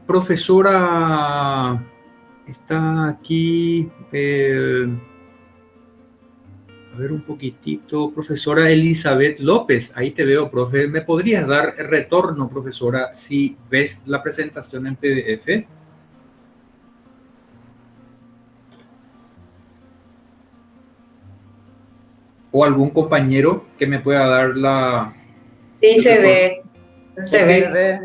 Profesora, está aquí, a ver un poquitito, profesora Elizabeth López, ahí te veo, profe. ¿Me podrías dar retorno, profesora, si ves la presentación en PDF? ¿O algún compañero que me pueda dar Sí, el se retorno? ve, se Ok, ve. Se ve.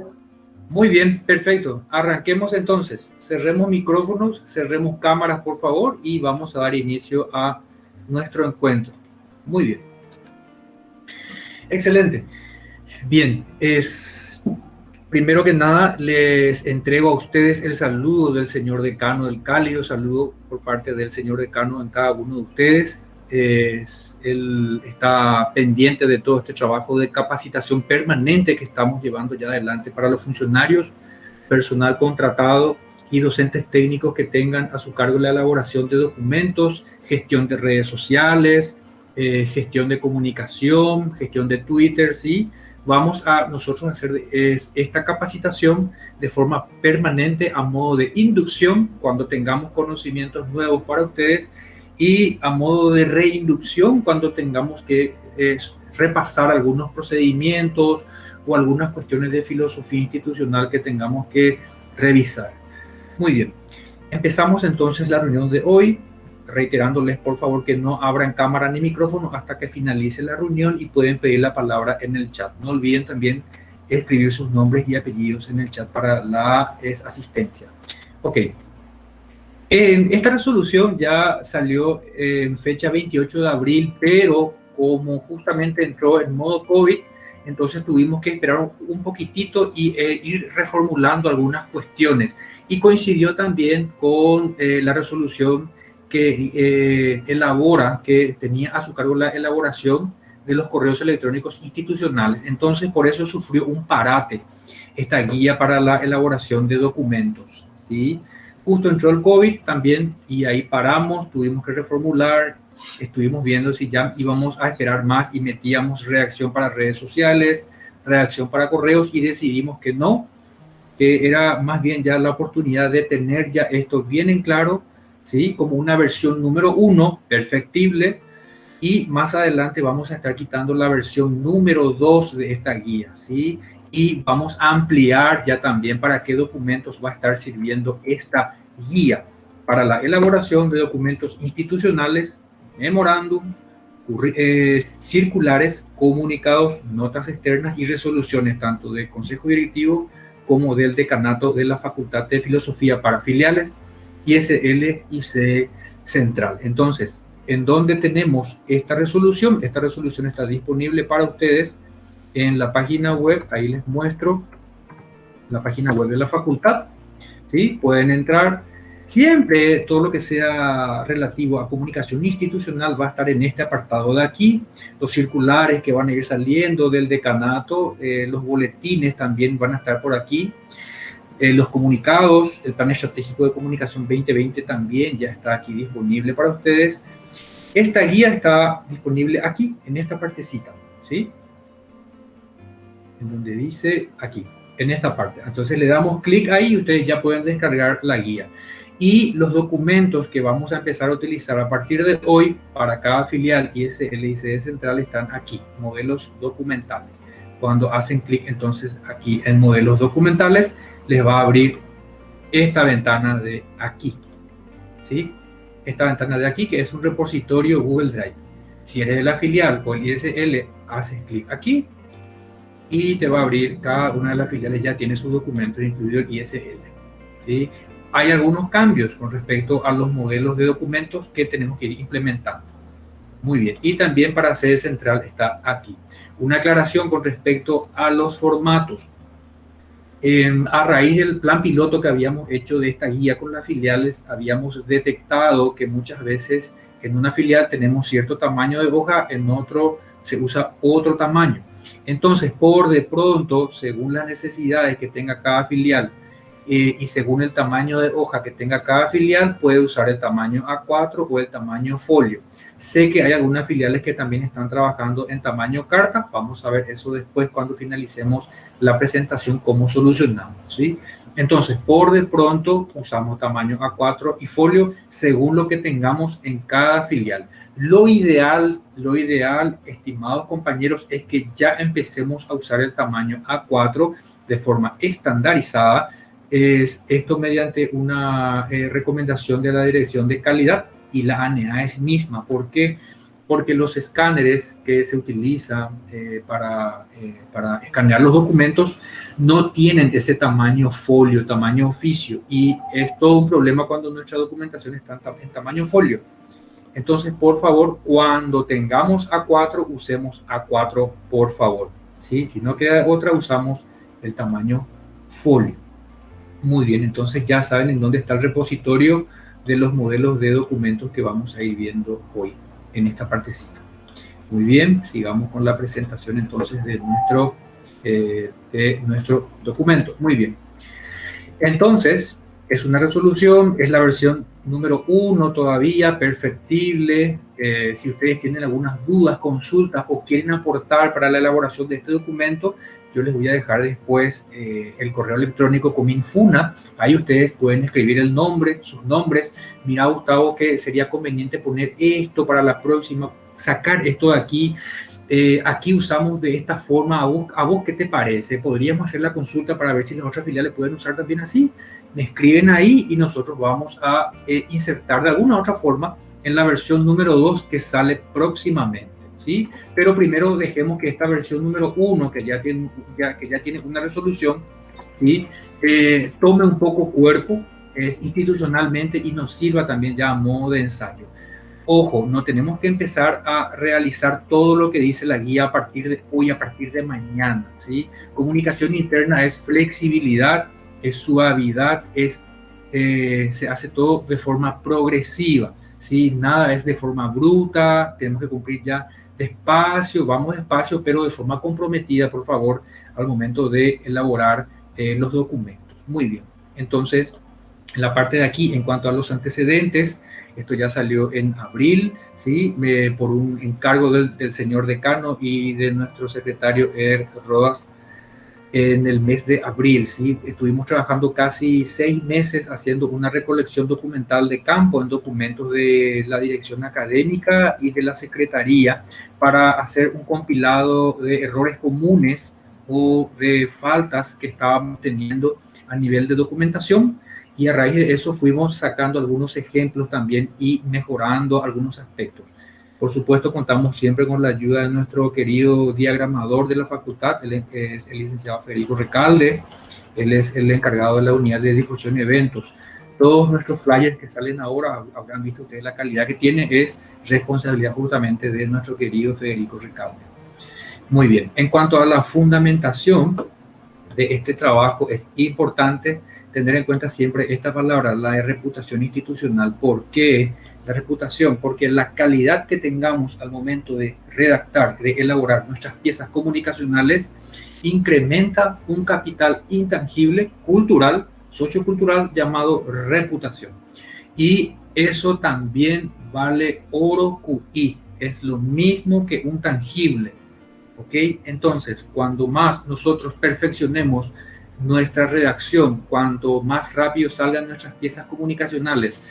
muy bien, perfecto. Arranquemos entonces. Cerremos micrófonos, cerremos cámaras, por favor, y vamos a dar inicio a nuestro encuentro. Muy bien. Excelente. Bien, primero que nada les entrego a ustedes el saludo del señor decano, el cálido saludo por parte del señor decano en cada uno de ustedes. Él está pendiente de todo este trabajo de capacitación permanente que estamos llevando ya adelante para los funcionarios, personal contratado y docentes técnicos que tengan a su cargo la elaboración de documentos, gestión de redes sociales, gestión de comunicación, gestión de Twitter, ¿sí? Vamos a nosotros hacer esta capacitación de forma permanente a modo de inducción cuando tengamos conocimientos nuevos para ustedes y a modo de reinducción cuando tengamos que repasar algunos procedimientos o algunas cuestiones de filosofía institucional que tengamos que revisar. Muy bien, empezamos entonces la reunión de hoy, reiterándoles por favor que no abran cámara ni micrófono hasta que finalice la reunión y pueden pedir la palabra en el chat. No olviden también escribir sus nombres y apellidos en el chat para la asistencia. Ok. Esta resolución ya salió en fecha 28 de abril, pero como justamente entró en modo COVID, entonces tuvimos que esperar un poquitito y ir reformulando algunas cuestiones. Y coincidió también con la resolución que elabora, que tenía a su cargo la elaboración de los correos electrónicos institucionales. Entonces, por eso sufrió un parate esta guía para la elaboración de documentos, ¿sí? Justo entró el COVID también y ahí paramos, tuvimos que reformular, estuvimos viendo si ya íbamos a esperar más y metíamos redacción para redes sociales, redacción para correos y decidimos que no, que era más bien ya la oportunidad de tener ya esto bien en claro, ¿sí? Como una versión número 1, perfectible, y más adelante vamos a estar quitando la versión número 2 de esta guía, ¿sí? Y vamos a ampliar ya también para qué documentos va a estar sirviendo esta guía para la elaboración de documentos institucionales, memorándum, circulares, comunicados, notas externas y resoluciones tanto del Consejo Directivo como del Decanato de la Facultad de Filosofía para filiales, ISL y C Central. Entonces, ¿en dónde tenemos esta resolución? Esta resolución está disponible para ustedes en la página web. Ahí les muestro la página web de la facultad. ¿Sí? Pueden entrar. Siempre todo lo que sea relativo a comunicación institucional va a estar en este apartado de aquí. Los circulares que van a ir saliendo del decanato, los boletines también van a estar por aquí. Los comunicados, el plan estratégico de comunicación 2020 también ya está aquí disponible para ustedes. Esta guía está disponible aquí, en esta partecita, ¿sí? En donde dice aquí, en esta parte. Entonces le damos clic ahí y ustedes ya pueden descargar la guía. Y los documentos que vamos a empezar a utilizar a partir de hoy para cada filial ISL y sede central están aquí, modelos documentales. Cuando hacen clic entonces aquí en modelos documentales, les va a abrir esta ventana de aquí, ¿sí? Esta ventana de aquí, que es un repositorio Google Drive. Si eres de la filial o el ISL, haces clic aquí y te va a abrir cada una de las filiales, ya tiene sus documentos, incluido el ISL, ¿sí? Hay algunos cambios con respecto a los modelos de documentos que tenemos que ir implementando. Muy bien, y también para sede central está aquí. Una aclaración con respecto a los formatos. A raíz del plan piloto que habíamos hecho de esta guía con las filiales, habíamos detectado que muchas veces en una filial tenemos cierto tamaño de hoja, en otro se usa otro tamaño. Entonces, por de pronto, según las necesidades que tenga cada filial y según el tamaño de hoja que tenga cada filial, puede usar el tamaño A4 o el tamaño folio. Sé que hay algunas filiales que también están trabajando en tamaño carta. Vamos a ver eso después cuando finalicemos la presentación, cómo solucionamos, ¿sí? Entonces, por de pronto, usamos tamaño A4 y folio según lo que tengamos en cada filial. Lo ideal, estimados compañeros, es que ya empecemos a usar el tamaño A4 de forma estandarizada. Es esto mediante una recomendación de la Dirección de Calidad y la ANEAES misma. ¿Por qué? Porque los escáneres que se utilizan para escanear los documentos no tienen ese tamaño folio, tamaño oficio, y es todo un problema cuando nuestra documentación está en tamaño folio. Entonces, por favor, cuando tengamos A4, usemos A4, por favor, ¿sí? Si no queda otra, usamos el tamaño folio. Muy bien, entonces ya saben en dónde está el repositorio de los modelos de documentos que vamos a ir viendo hoy en esta partecita. Muy bien, sigamos con la presentación entonces de nuestro documento. Muy bien. Entonces, es una resolución, es la versión número 1 todavía, perfectible. Si ustedes tienen algunas dudas, consultas o quieren aportar para la elaboración de este documento, yo les voy a dejar después el correo electrónico Cominfuna. Ahí ustedes pueden escribir el nombre, sus nombres. Mira, Gustavo, que sería conveniente poner esto para la próxima, sacar esto de aquí. Aquí usamos de esta forma. ¿A vos qué te parece? ¿Podríamos hacer la consulta para ver si las otras filiales pueden usar también así? Me escriben ahí y nosotros vamos a insertar de alguna otra forma en la versión número 2 que sale próximamente, ¿sí? Pero primero dejemos que esta versión número 1, que ya tiene una resolución, ¿sí? Tome un poco cuerpo institucionalmente y nos sirva también ya a modo de ensayo. Ojo, no tenemos que empezar a realizar todo lo que dice la guía a partir de hoy, a partir de mañana, ¿sí? Comunicación interna es flexibilidad, es suavidad, se hace todo de forma progresiva, ¿sí? Nada es de forma bruta, tenemos que cumplir ya despacio, vamos despacio, pero de forma comprometida, por favor, al momento de elaborar los documentos. Muy bien, entonces, en la parte de aquí, en cuanto a los antecedentes, esto ya salió en abril, ¿sí? Por un encargo del señor decano y de nuestro secretario Rodas en el mes de abril, ¿sí? Estuvimos trabajando casi 6 meses haciendo una recolección documental de campo en documentos de la dirección académica y de la secretaría para hacer un compilado de errores comunes o de faltas que estábamos teniendo a nivel de documentación. Y a raíz de eso fuimos sacando algunos ejemplos también y mejorando algunos aspectos. Por supuesto, contamos siempre con la ayuda de nuestro querido diagramador de la facultad, él es el licenciado Federico Recalde, él es el encargado de la unidad de difusión y eventos. Todos nuestros flyers que salen ahora, habrán visto ustedes la calidad que tiene, es responsabilidad justamente de nuestro querido Federico Recalde. Muy bien, en cuanto a la fundamentación de este trabajo, es importante tener en cuenta siempre esta palabra, la de reputación institucional. ¿Por qué la reputación? Porque la calidad que tengamos al momento de redactar, de elaborar nuestras piezas comunicacionales, incrementa un capital intangible, cultural, sociocultural, llamado reputación. Y eso también vale oro QI, es lo mismo que un tangible, ¿ok? Entonces, cuando más nosotros perfeccionemos nuestra redacción, cuanto más rápido salgan nuestras piezas comunicacionales,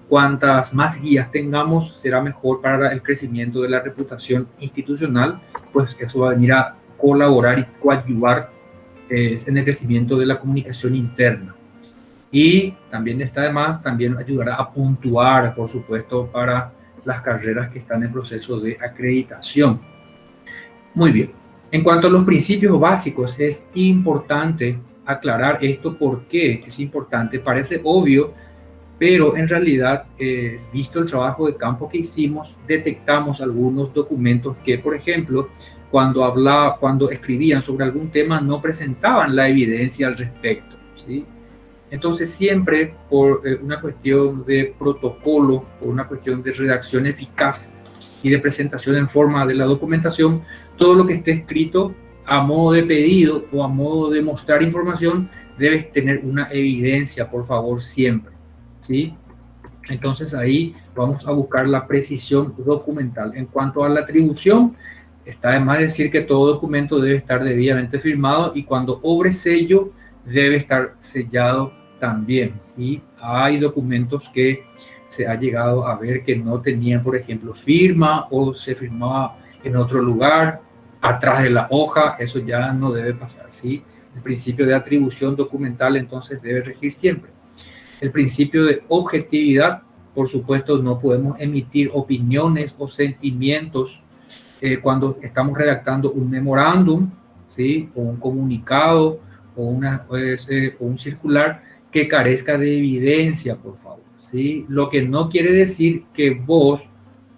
cuantas más guías tengamos, será mejor para el crecimiento de la reputación institucional, pues eso va a venir a colaborar y coadyuvar en el crecimiento de la comunicación interna. Y también está además, también ayudará a puntuar, por supuesto, para las carreras que están en proceso de acreditación. Muy bien. En cuanto a los principios básicos, es importante aclarar esto. ¿Por qué es importante? Parece obvio, pero en realidad, visto el trabajo de campo que hicimos, detectamos algunos documentos que, por ejemplo, cuando escribían sobre algún tema, no presentaban la evidencia al respecto, ¿sí? Entonces, siempre por una cuestión de protocolo, por una cuestión de redacción eficaz y de presentación en forma de la documentación, todo lo que esté escrito a modo de pedido o a modo de mostrar información, debes tener una evidencia, por favor, siempre, ¿sí? Entonces ahí vamos a buscar la precisión documental. En cuanto a la atribución, está de más decir que todo documento debe estar debidamente firmado y cuando obre sello debe estar sellado también, ¿sí? Hay documentos que se ha llegado a ver que no tenían, por ejemplo, firma o se firmaba en otro lugar, atrás de la hoja, eso ya no debe pasar, ¿sí? El principio de atribución documental entonces debe regir siempre. El principio de objetividad, por supuesto, no podemos emitir opiniones o sentimientos cuando estamos redactando un memorándum, ¿sí? O un comunicado o un circular que carezca de evidencia, por favor, ¿sí? Lo que no quiere decir que vos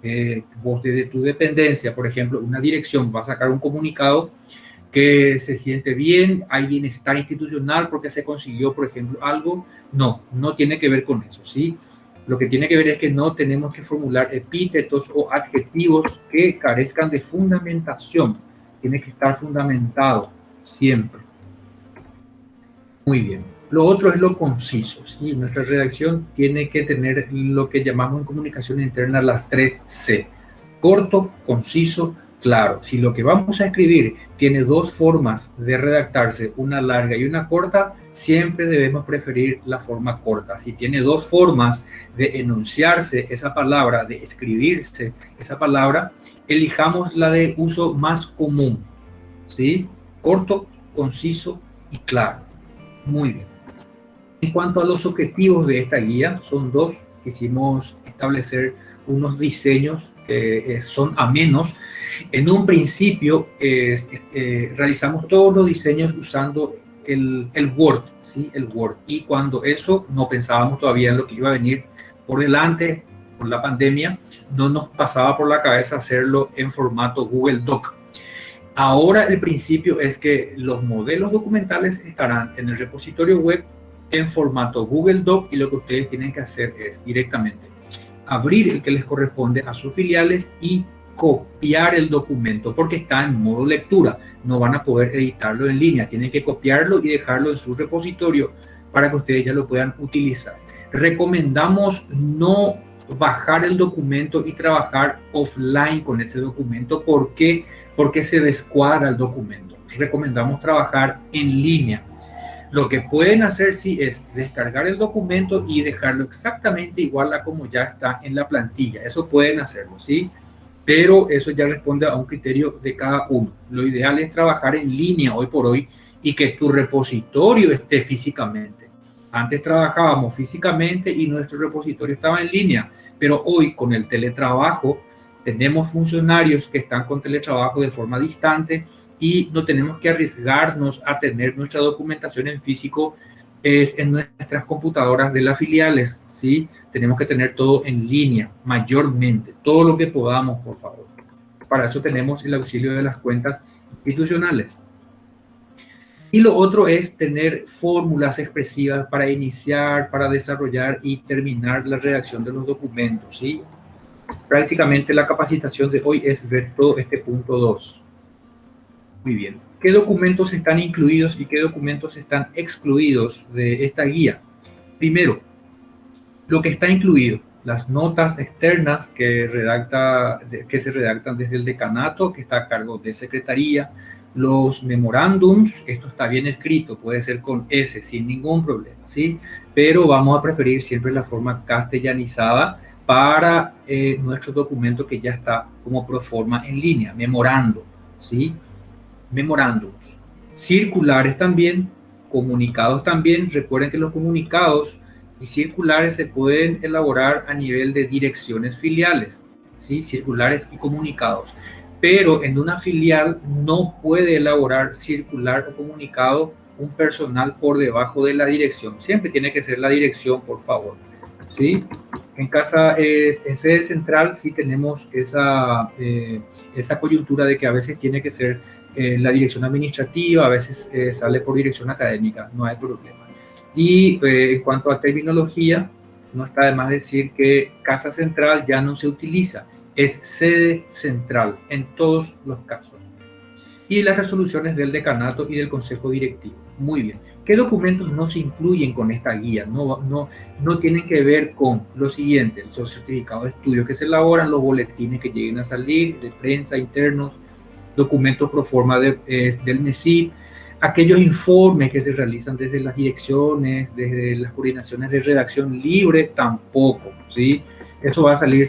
desde tu dependencia, por ejemplo, una dirección va a sacar un comunicado que se siente bien, hay bienestar institucional porque se consiguió, por ejemplo, algo. No, no tiene que ver con eso, ¿sí? Lo que tiene que ver es que no tenemos que formular epítetos o adjetivos que carezcan de fundamentación. Tiene que estar fundamentado siempre. Muy bien. Lo otro es lo conciso, ¿sí? Nuestra redacción tiene que tener lo que llamamos en comunicación interna las 3 C. Corto, conciso, claro. Si lo que vamos a escribir tiene dos formas de redactarse, una larga y una corta, siempre debemos preferir la forma corta. Si tiene dos formas de enunciarse esa palabra, de escribirse esa palabra, elijamos la de uso más común, ¿sí? Corto, conciso y claro. Muy bien. En cuanto a los objetivos de esta guía, son dos. Quisimos establecer unos diseños que son amenos. En un principio realizamos todos los diseños usando el Word, ¿sí? El Word. Y cuando eso no pensábamos todavía en lo que iba a venir por delante, por la pandemia, no nos pasaba por la cabeza hacerlo en formato Google Doc. Ahora el principio es que los modelos documentales estarán en el repositorio web en formato Google Doc y lo que ustedes tienen que hacer es directamente abrir el que les corresponde a sus filiales y copiar el documento porque está en modo lectura. No van a poder editarlo en línea, tienen que copiarlo y dejarlo en su repositorio para que ustedes ya lo puedan utilizar. Recomendamos no bajar el documento y trabajar offline con ese documento. ¿Por qué? Porque se descuadra el documento. Recomendamos trabajar en línea. Lo que pueden hacer sí es descargar el documento y dejarlo exactamente igual a como ya está en la plantilla. Eso pueden hacerlo, ¿sí? Pero eso ya responde a un criterio de cada uno. Lo ideal es trabajar en línea hoy por hoy y que tu repositorio esté físicamente. Antes trabajábamos físicamente y nuestro repositorio estaba en línea, pero hoy con el teletrabajo tenemos funcionarios que están con teletrabajo de forma distante y no tenemos que arriesgarnos a tener nuestra documentación en físico en nuestras computadoras de las filiales, ¿sí? Tenemos que tener todo en línea, mayormente, todo lo que podamos, por favor. Para eso tenemos el auxilio de las cuentas institucionales. Y lo otro es tener fórmulas expresivas para iniciar, para desarrollar y terminar la redacción de los documentos, ¿sí? Prácticamente la capacitación de hoy es ver todo este punto 2. Muy bien. ¿Qué documentos están incluidos y qué documentos están excluidos de esta guía? Primero, lo que está incluido, las notas externas que se redactan desde el decanato, que está a cargo de secretaría, los memorándums, esto está bien escrito, puede ser con S, sin ningún problema, ¿sí? Pero vamos a preferir siempre la forma castellanizada para nuestro documento que ya está como proforma en línea, memorando, ¿sí? Memorándums. Circulares también, comunicados también. Recuerden que los comunicados y circulares se pueden elaborar a nivel de direcciones filiales, ¿sí? Circulares y comunicados. Pero en una filial no puede elaborar circular o comunicado un personal por debajo de la dirección. Siempre tiene que ser la dirección, por favor, ¿sí? En sede central sí tenemos esa coyuntura de que a veces tiene que ser la dirección administrativa, a veces sale por dirección académica, no hay problema. Y en cuanto a terminología, no está de más decir que casa central ya no se utiliza, es sede central en todos los casos. y las resoluciones del decanato y del consejo directivo. Muy bien. ¿Qué documentos no se incluyen con esta guía? No tienen que ver con lo siguiente: los certificados de estudio que se elaboran, los boletines que lleguen a salir, de prensa internos, documentos pro forma del MESID, aquellos informes que se realizan desde las direcciones, desde las coordinaciones de redacción libre, tampoco, ¿sí? Eso va a salir,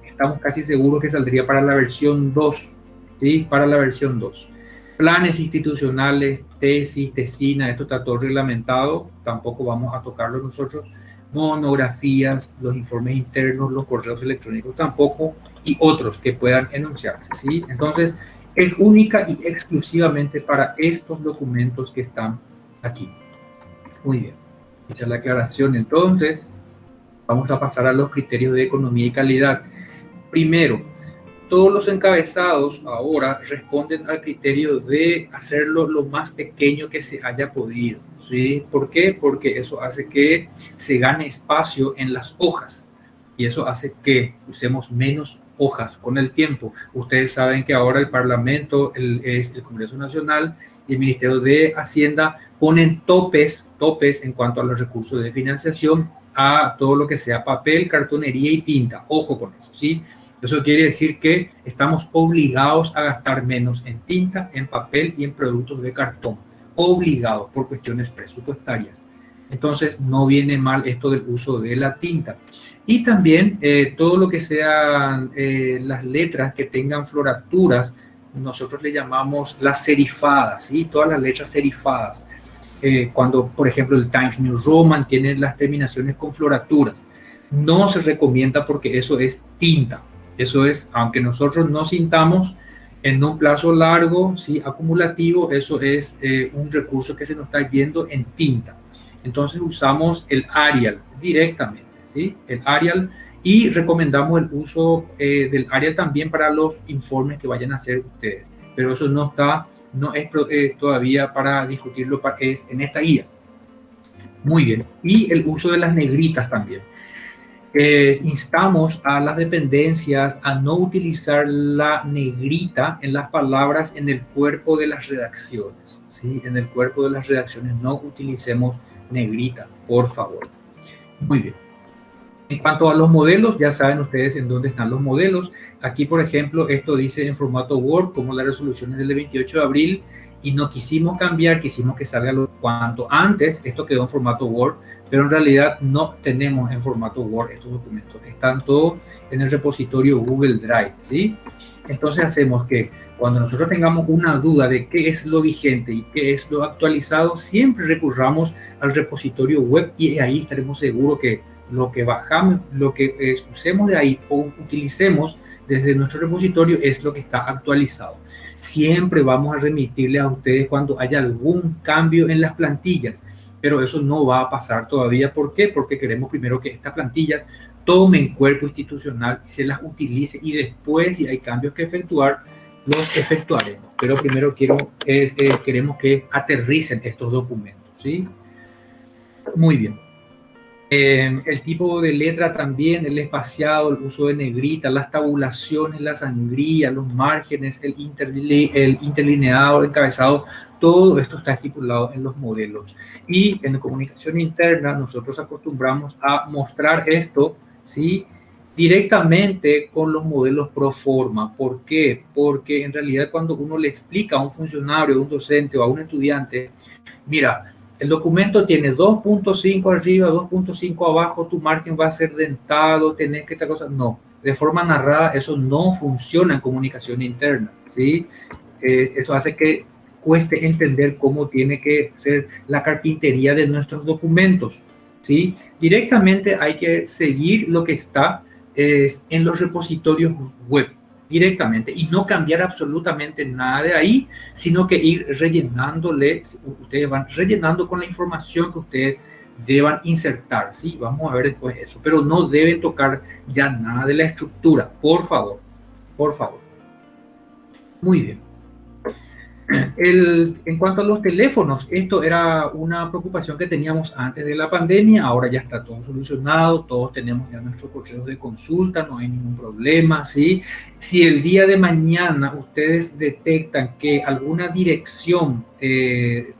estamos casi seguros que saldría para la versión 2, ¿sí? Para la versión 2. Planes institucionales, tesis, tesina, esto está todo reglamentado, tampoco vamos a tocarlo nosotros. Monografías, los informes internos, los correos electrónicos tampoco, y otros que puedan enunciarse, ¿sí? Entonces, es única y exclusivamente para estos documentos que están aquí. Muy bien, hecha la aclaración, entonces vamos a pasar a los criterios de economía y calidad. Primero, todos los encabezados ahora responden al criterio de hacerlo lo más pequeño que se haya podido, ¿sí? ¿Por qué? Porque eso hace que se gane espacio en las hojas y eso hace que usemos menos hojas con el tiempo. Ustedes saben que ahora el Parlamento, el Congreso Nacional y el Ministerio de Hacienda ponen topes en cuanto a los recursos de financiación a todo lo que sea papel, cartonería y tinta. Ojo con eso, ¿sí? Eso quiere decir que estamos obligados a gastar menos en tinta, en papel y en productos de cartón. Obligados por cuestiones presupuestarias. Entonces no viene mal esto del uso de la tinta. Y también todo lo que sean las letras que tengan floraturas, nosotros le llamamos las serifadas, ¿sí? Todas las letras serifadas. Cuando, por ejemplo, el Times New Roman tiene las terminaciones con floraturas, no se recomienda porque eso es tinta. Eso es, aunque nosotros no sintamos en un plazo largo, ¿sí? Acumulativo, eso es un recurso que se nos está yendo en tinta. Entonces usamos el Arial directamente, ¿sí? El Arial, y recomendamos el uso del Arial también para los informes que vayan a hacer ustedes. Pero eso no es todavía para discutirlo, es en esta guía. Muy bien. Y el uso de las negritas también. Instamos a las dependencias a no utilizar la negrita en las palabras en el cuerpo de las redacciones, ¿sí? En el cuerpo de las redacciones no utilicemos negrita, por favor. Muy bien. En cuanto a los modelos, ya saben ustedes en dónde están los modelos. Aquí, por ejemplo, esto dice en formato Word, como las resoluciones del 28 de abril, y no quisimos cambiar, quisimos que salga cuanto antes. Esto quedó en formato Word, pero en realidad no tenemos en formato Word estos documentos. Están todos en el repositorio Google Drive, ¿sí? Entonces hacemos que cuando nosotros tengamos una duda de qué es lo vigente y qué es lo actualizado, siempre recurramos al repositorio web y ahí estaremos seguros que lo que bajamos, lo que usemos de ahí o utilicemos desde nuestro repositorio es lo que está actualizado. Siempre vamos a remitirle a ustedes cuando haya algún cambio en las plantillas, pero eso no va a pasar todavía. ¿Por qué? Porque queremos primero que estas plantillas tomen cuerpo institucional, se las utilice y después, si hay cambios que efectuar, los efectuaremos. Pero primero queremos que aterricen estos documentos, ¿sí? Muy bien. El tipo de letra también, el espaciado, el uso de negrita, las tabulaciones, la sangría, los márgenes, el interlineado, el encabezado, todo esto está estipulado en los modelos. Y en la comunicación interna nosotros acostumbramos a mostrar esto, ¿sí? Directamente con los modelos pro forma. ¿Por qué? Porque en realidad cuando uno le explica a un funcionario, a un docente o a un estudiante, mira, el documento tiene 2.5 arriba, 2.5 abajo, tu margen va a ser dentado, tenés que esta cosa. No, de forma narrada eso no funciona en comunicación interna, ¿sí? Eso hace que cueste entender cómo tiene que ser la carpintería de nuestros documentos, ¿sí? Directamente hay que seguir lo que está en los repositorios web directamente y no cambiar absolutamente nada de ahí, sino que ir rellenándole, ustedes van rellenando con la información que ustedes deban insertar, ¿sí? Vamos a ver después eso, pero no deben tocar ya nada de la estructura, por favor, por favor. Muy bien. En cuanto a los teléfonos, esto era una preocupación que teníamos antes de la pandemia, ahora ya está todo solucionado, todos tenemos ya nuestros correos de consulta, no hay ningún problema, ¿sí? Si el día de mañana ustedes detectan que alguna dirección de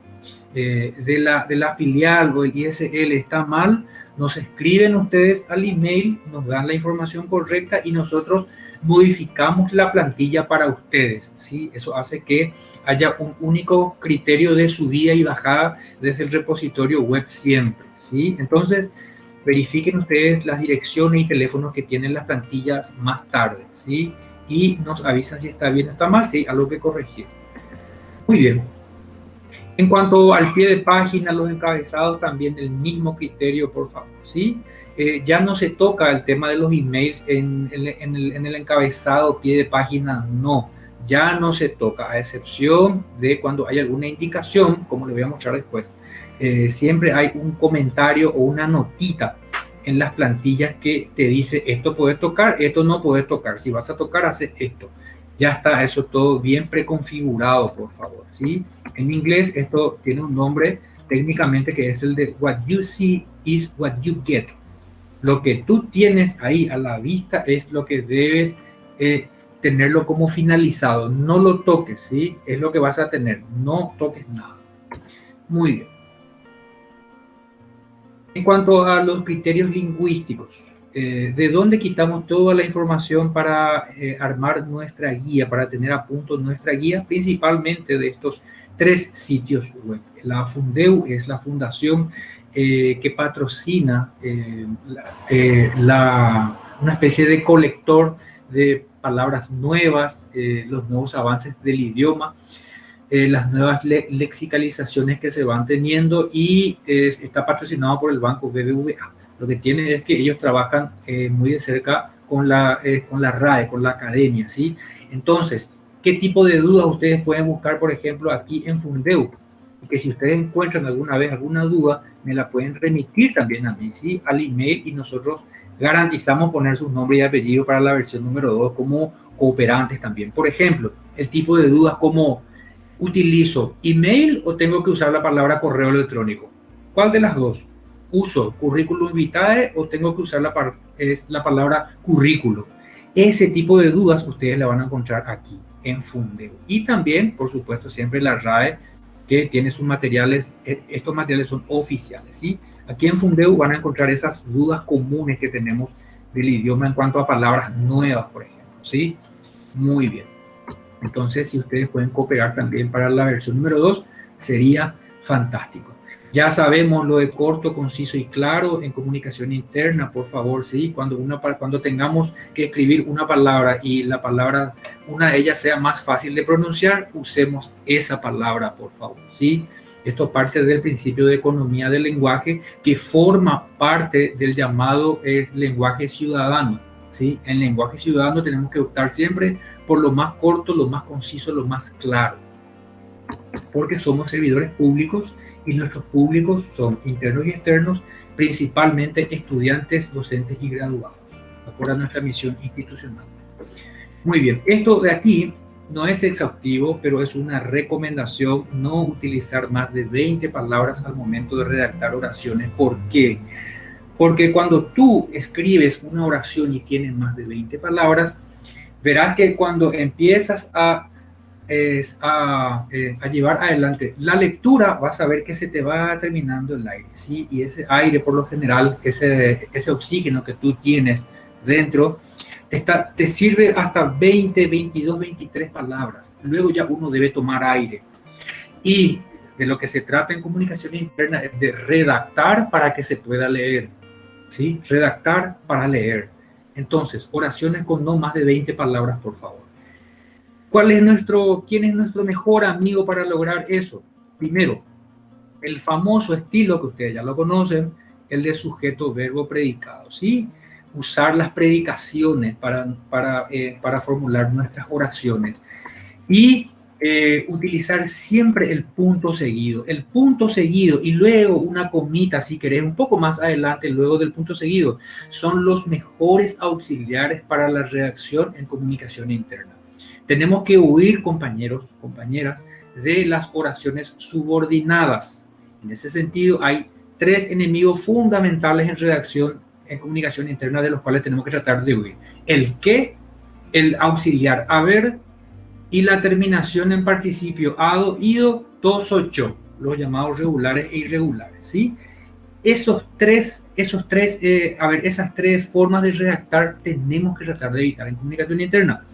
la filial o el ISL está mal, nos escriben ustedes al email, nos dan la información correcta y nosotros modificamos la plantilla para ustedes, ¿sí? Eso hace que haya un único criterio de subida y bajada desde el repositorio web siempre, ¿sí? Entonces, verifiquen ustedes las direcciones y teléfonos que tienen las plantillas más tarde, ¿sí? Y nos avisan si está bien o está mal, si hay algo que corregir. Muy bien. En cuanto al pie de página, los encabezados, también el mismo criterio, por favor, ¿sí? Ya no se toca el tema de los emails en el encabezado, pie de página, no. Ya no se toca, a excepción de cuando hay alguna indicación, como les voy a mostrar después. Siempre hay un comentario o una notita en las plantillas que te dice esto puedes tocar, esto no puedes tocar. Si vas a tocar, haces esto. Ya está eso todo bien preconfigurado, por favor, ¿sí? En inglés esto tiene un nombre técnicamente que es el de what you see is what you get. Lo que tú tienes ahí a la vista es lo que debes tenerlo como finalizado. No lo toques, ¿sí? Es lo que vas a tener. No toques nada. Muy bien. En cuanto a los criterios lingüísticos, ¿de dónde quitamos toda la información para armar nuestra guía, para tener a punto nuestra guía? Principalmente de estos 3 sitios web. La Fundeu es la fundación que patrocina una especie de colector de palabras nuevas, los nuevos avances del idioma, las nuevas lexicalizaciones que se van teniendo y está patrocinado por el banco BBVA. Lo que tiene es que ellos trabajan muy de cerca con la RAE, con la academia, ¿sí? Entonces, ¿qué tipo de dudas ustedes pueden buscar, por ejemplo, aquí en Fundeu? Y que si ustedes encuentran alguna vez alguna duda, me la pueden remitir también a mí, ¿sí? Al email, y nosotros garantizamos poner su nombre y apellido para la versión número 2 como cooperantes también. Por ejemplo, el tipo de dudas como ¿utilizo email o tengo que usar la palabra correo electrónico? ¿Cuál de las dos? ¿Uso currículum vitae o tengo que usar la palabra currículo? Ese tipo de dudas ustedes la van a encontrar aquí en Fundeu. Y también, por supuesto, siempre la RAE, que tiene sus materiales. Estos materiales son oficiales, ¿sí? Aquí en Fundeu van a encontrar esas dudas comunes que tenemos del idioma en cuanto a palabras nuevas, por ejemplo, ¿sí? Muy bien. Entonces, si ustedes pueden cooperar también para la versión número 2, sería fantástico. Ya sabemos lo de corto, conciso y claro en comunicación interna, por favor, ¿sí? Cuando tengamos que escribir una palabra y la palabra, una de ellas sea más fácil de pronunciar, usemos esa palabra, por favor, ¿sí? Esto parte del principio de economía del lenguaje, que forma parte del llamado lenguaje ciudadano, ¿sí? En lenguaje ciudadano tenemos que optar siempre por lo más corto, lo más conciso, lo más claro, porque somos servidores públicos y nuestros públicos son internos y externos, principalmente estudiantes, docentes y graduados, acorde a nuestra misión institucional. Muy bien, esto de aquí no es exhaustivo, pero es una recomendación no utilizar más de 20 palabras al momento de redactar oraciones. ¿Por qué? Porque cuando tú escribes una oración y tienes más de 20 palabras, verás que cuando empiezas a llevar adelante la lectura, vas a ver que se te va terminando el aire, ¿sí? Y ese aire, por lo general, ese oxígeno que tú tienes dentro, te sirve hasta 20, 22, 23 palabras. Luego ya uno debe tomar aire. Y de lo que se trata en comunicación interna es de redactar para que se pueda leer, ¿sí? Redactar para leer. Entonces, oraciones con no más de 20 palabras, por favor. ¿Quién es nuestro mejor amigo para lograr eso? Primero, el famoso estilo que ustedes ya lo conocen, el de sujeto, verbo, predicado, ¿sí? Usar las predicaciones para formular nuestras oraciones. Y utilizar siempre el punto seguido. El punto seguido y luego una comita, si querés, un poco más adelante, luego del punto seguido, son los mejores auxiliares para la redacción en comunicación interna. Tenemos que huir, compañeros, compañeras, de las oraciones subordinadas. En ese sentido, hay tres enemigos fundamentales en redacción, en comunicación interna, de los cuales tenemos que tratar de huir. El qué, el auxiliar haber y la terminación en participio ado, ido, tos o cho, los llamados regulares e irregulares, ¿sí? Esas tres formas de redactar tenemos que tratar de evitar en comunicación interna.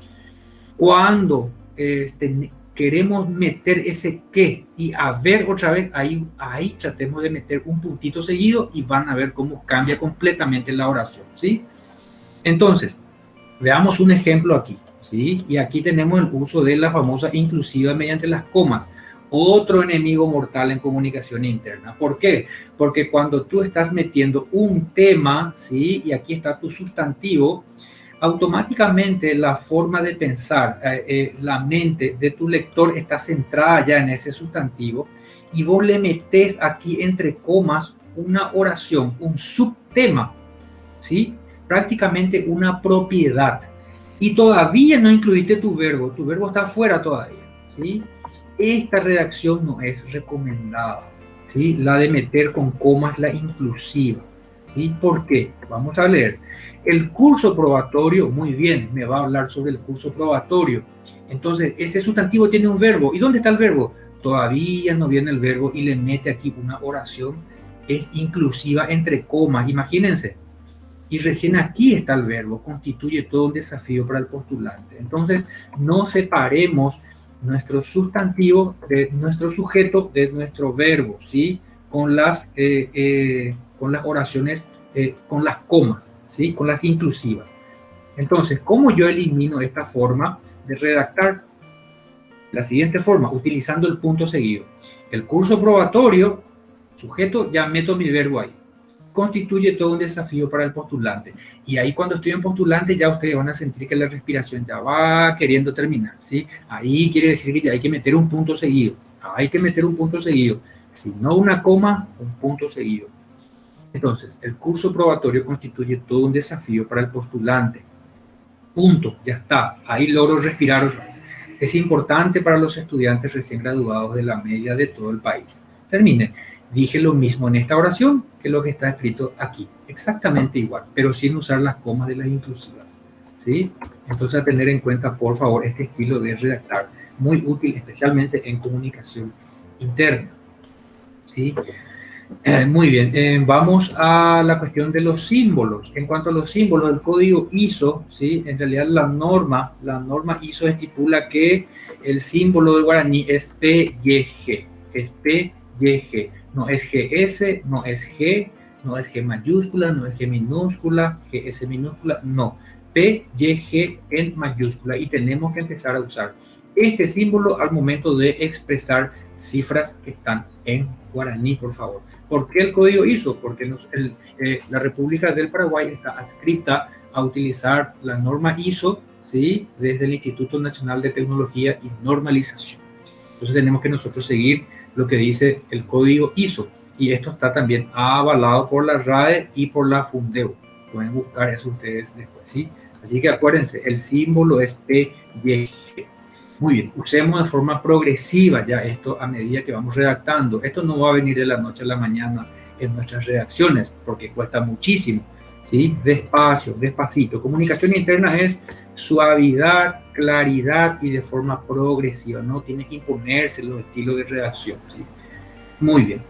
Cuando queremos meter ese qué y a ver otra vez, ahí tratemos de meter un puntito seguido y van a ver cómo cambia completamente la oración, ¿sí? Entonces, veamos un ejemplo aquí, ¿sí? Y aquí tenemos el uso de la famosa inclusiva mediante las comas. Otro enemigo mortal en comunicación interna. ¿Por qué? Porque cuando tú estás metiendo un tema, ¿sí? Y aquí está tu sustantivo, automáticamente la forma de pensar, la mente de tu lector está centrada ya en ese sustantivo y vos le metes aquí entre comas una oración, un subtema, ¿sí? Prácticamente una propiedad. Y todavía no incluiste tu verbo está fuera todavía, ¿sí? Esta redacción no es recomendada, ¿sí? La de meter con comas, la inclusiva, ¿sí? ¿Por qué? Vamos a leer. El curso probatorio, muy bien, me va a hablar sobre el curso probatorio. Entonces, ese sustantivo tiene un verbo. ¿Y dónde está el verbo? Todavía no viene el verbo y le mete aquí una oración, es inclusiva entre comas, imagínense. Y recién aquí está el verbo, constituye todo un desafío para el postulante. Entonces, no separemos nuestro sustantivo de nuestro sujeto de nuestro verbo, ¿sí? Con las oraciones, con las comas, ¿sí? Con las inclusivas. Entonces, ¿cómo yo elimino esta forma de redactar? La siguiente forma, utilizando el punto seguido. El curso probatorio, sujeto, ya meto mi verbo ahí. Constituye todo un desafío para el postulante. Y ahí cuando estoy en postulante ya ustedes van a sentir que la respiración ya va queriendo terminar, ¿sí? Ahí quiere decir que ya hay que meter un punto seguido. Hay que meter un punto seguido. Si no una coma, un punto seguido. Entonces, el curso probatorio constituye todo un desafío para el postulante. Punto, ya está. Ahí logro respirar otra vez. Es importante para los estudiantes recién graduados de la media de todo el país. Termine. Dije lo mismo en esta oración que lo que está escrito aquí, exactamente igual, pero sin usar las comas de las inclusivas, ¿sí? Entonces, a tener en cuenta, por favor, este estilo de redactar, muy útil, especialmente en comunicación interna, ¿sí? Muy bien, vamos a la cuestión de los símbolos. En cuanto a los símbolos, el código ISO, ¿sí? En realidad la norma ISO estipula que el símbolo del guaraní es PYG, es PYG. No es GS, no es G, no es G mayúscula, no es G minúscula, GS minúscula, no. PYG en mayúscula y tenemos que empezar a usar este símbolo al momento de expresar cifras que están en guaraní, por favor. ¿Por qué el código ISO? Porque la República del Paraguay está adscrita a utilizar la norma ISO, ¿sí? Desde el Instituto Nacional de Tecnología y Normalización. Entonces tenemos que nosotros seguir lo que dice el código ISO, y esto está también avalado por la RAE y por la Fundeu. Pueden buscar eso ustedes después, ¿sí? Así que acuérdense, el símbolo es PYG. Muy bien, usemos de forma progresiva ya esto a medida que vamos redactando. Esto no va a venir de la noche a la mañana en nuestras redacciones, porque cuesta muchísimo, ¿sí? Despacio, despacito. Comunicación interna es suavidad, claridad y de forma progresiva. No tiene que imponerse los estilos de redacción, ¿sí? Muy bien.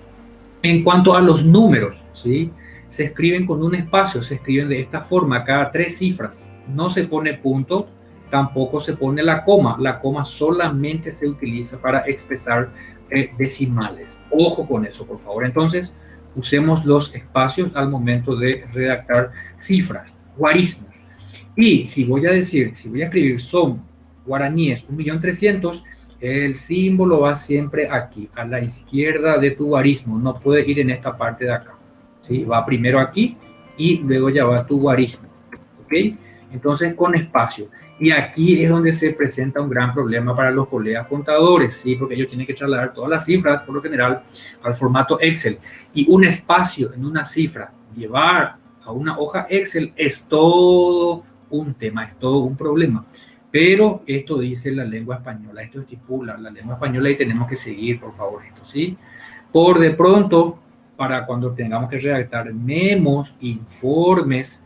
En cuanto a los números, ¿sí? Se escriben con un espacio, se escriben de esta forma, cada 3 cifras. No se pone punto, tampoco se pone la coma. La coma solamente se utiliza para expresar decimales. Ojo con eso, por favor. Entonces, usemos los espacios al momento de redactar cifras, guarismos. Y si voy a escribir son guaraníes 1.300.000, el símbolo va siempre aquí, a la izquierda de tu guarismo. No puede ir en esta parte de acá, ¿sí? Va primero aquí y luego ya va tu guarismo, ¿ok? Entonces, con espacio. Y aquí es donde se presenta un gran problema para los colegas contadores, ¿sí? Porque ellos tienen que trasladar todas las cifras, por lo general, al formato Excel. Y un espacio en una cifra, llevar a una hoja Excel es todo un tema, es todo un problema. Pero esto dice la lengua española, esto estipula la lengua española y tenemos que seguir, por favor, esto, ¿sí? Por de pronto, para cuando tengamos que redactar memos, informes,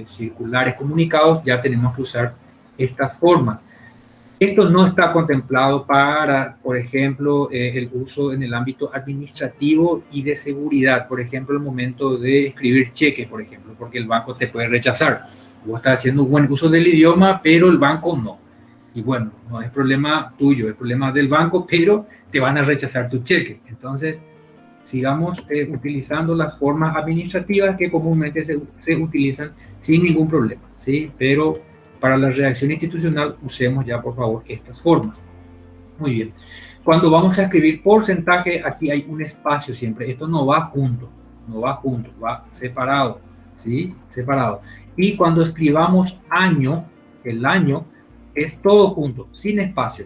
circulares, comunicados, ya tenemos que usar estas formas. Esto no está contemplado para, por ejemplo, el uso en el ámbito administrativo y de seguridad, por ejemplo, el momento de escribir cheques, por ejemplo, porque el banco te puede rechazar. Vos estás haciendo un buen uso del idioma, pero el banco no. Y bueno, no es problema tuyo, es problema del banco, pero te van a rechazar tu cheque. Entonces, sigamos utilizando las formas administrativas que comúnmente se utilizan sin ningún problema, ¿sí? Pero para la redacción institucional usemos ya, por favor, estas formas. Muy bien. Cuando vamos a escribir porcentaje, aquí hay un espacio siempre. Esto no va junto, va separado, ¿sí? Separado. Y cuando escribamos año, el año es todo junto, sin espacio,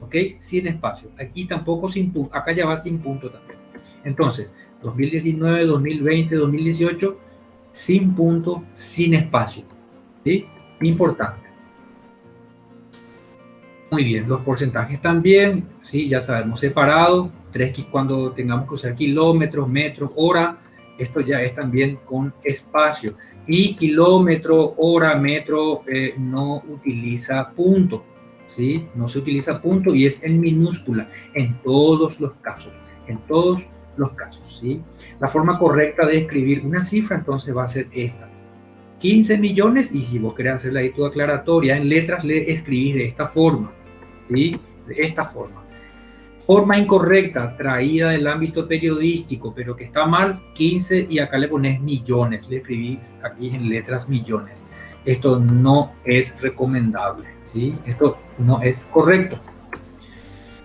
¿ok? Sin espacio. Aquí tampoco sin punto, acá ya va sin punto también. Entonces, 2019, 2020, 2018, sin punto, sin espacio, ¿sí? Importante. Muy bien, los porcentajes también, sí, ya sabemos, separado, cuando tengamos que usar kilómetros, metros, hora, esto ya es también con espacio. Y kilómetro, hora, metro, no utiliza punto, ¿sí? No se utiliza punto y es en minúscula, en todos los casos, ¿sí? La forma correcta de escribir una cifra, entonces, va a ser esta. 15 millones, y si vos querés hacer la lectura aclaratoria en letras, le escribís de esta forma, ¿sí? De esta forma. Forma incorrecta, traída del ámbito periodístico, pero que está mal, 15, y acá le pones millones, le escribís aquí en letras millones. Esto no es recomendable, ¿sí? Esto no es correcto.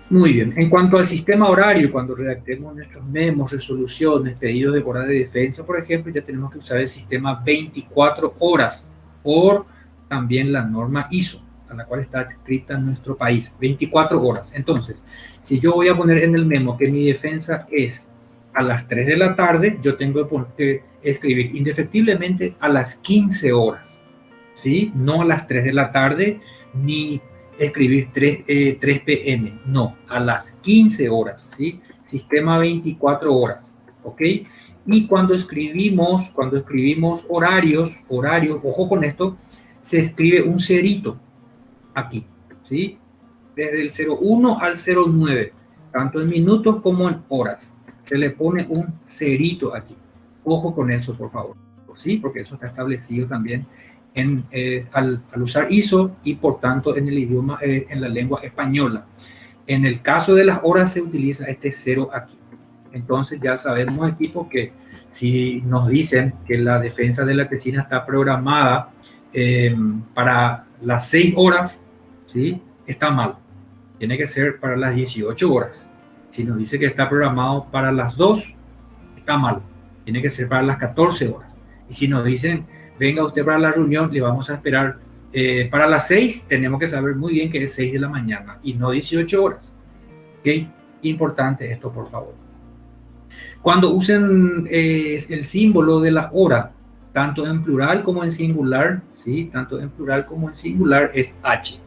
Muy bien, en cuanto al sistema horario, cuando redactemos nuestros memos, resoluciones, pedidos de hora de defensa, por ejemplo, ya tenemos que usar el sistema 24 horas por también la norma ISO, a la cual está escrita en nuestro país, 24 horas. Entonces, si yo voy a poner en el memo que mi defensa es a las 3 de la tarde, yo tengo que escribir indefectiblemente a las 15 horas, ¿sí? No a las 3 de la tarde, ni escribir 3 p.m. No, a las 15 horas, ¿sí? Sistema 24 horas, ¿ok? Y cuando escribimos horarios, ojo con esto, se escribe un cerito aquí, ¿sí? Desde el 01 al 09, tanto en minutos como en horas. Se le pone un cerito aquí. Ojo con eso, por favor, ¿sí? Porque eso está establecido también al usar ISO y por tanto en el idioma, en la lengua española. En el caso de las horas se utiliza este cero aquí. Entonces ya sabemos, equipo, que si nos dicen que la defensa de la tesina está programada para las 6 horas, ¿sí? Está mal. Tiene que ser para las 18 horas. Si nos dice que está programado para las 2, está mal. Tiene que ser para las 14 horas. Y si nos dicen, venga usted para la reunión, le vamos a esperar para las 6, tenemos que saber muy bien que es 6 de la mañana y no 18 horas. ¿Ok? Importante esto, por favor. Cuando usen el símbolo de la hora, tanto en plural como en singular, ¿sí? Tanto en plural como en singular es H.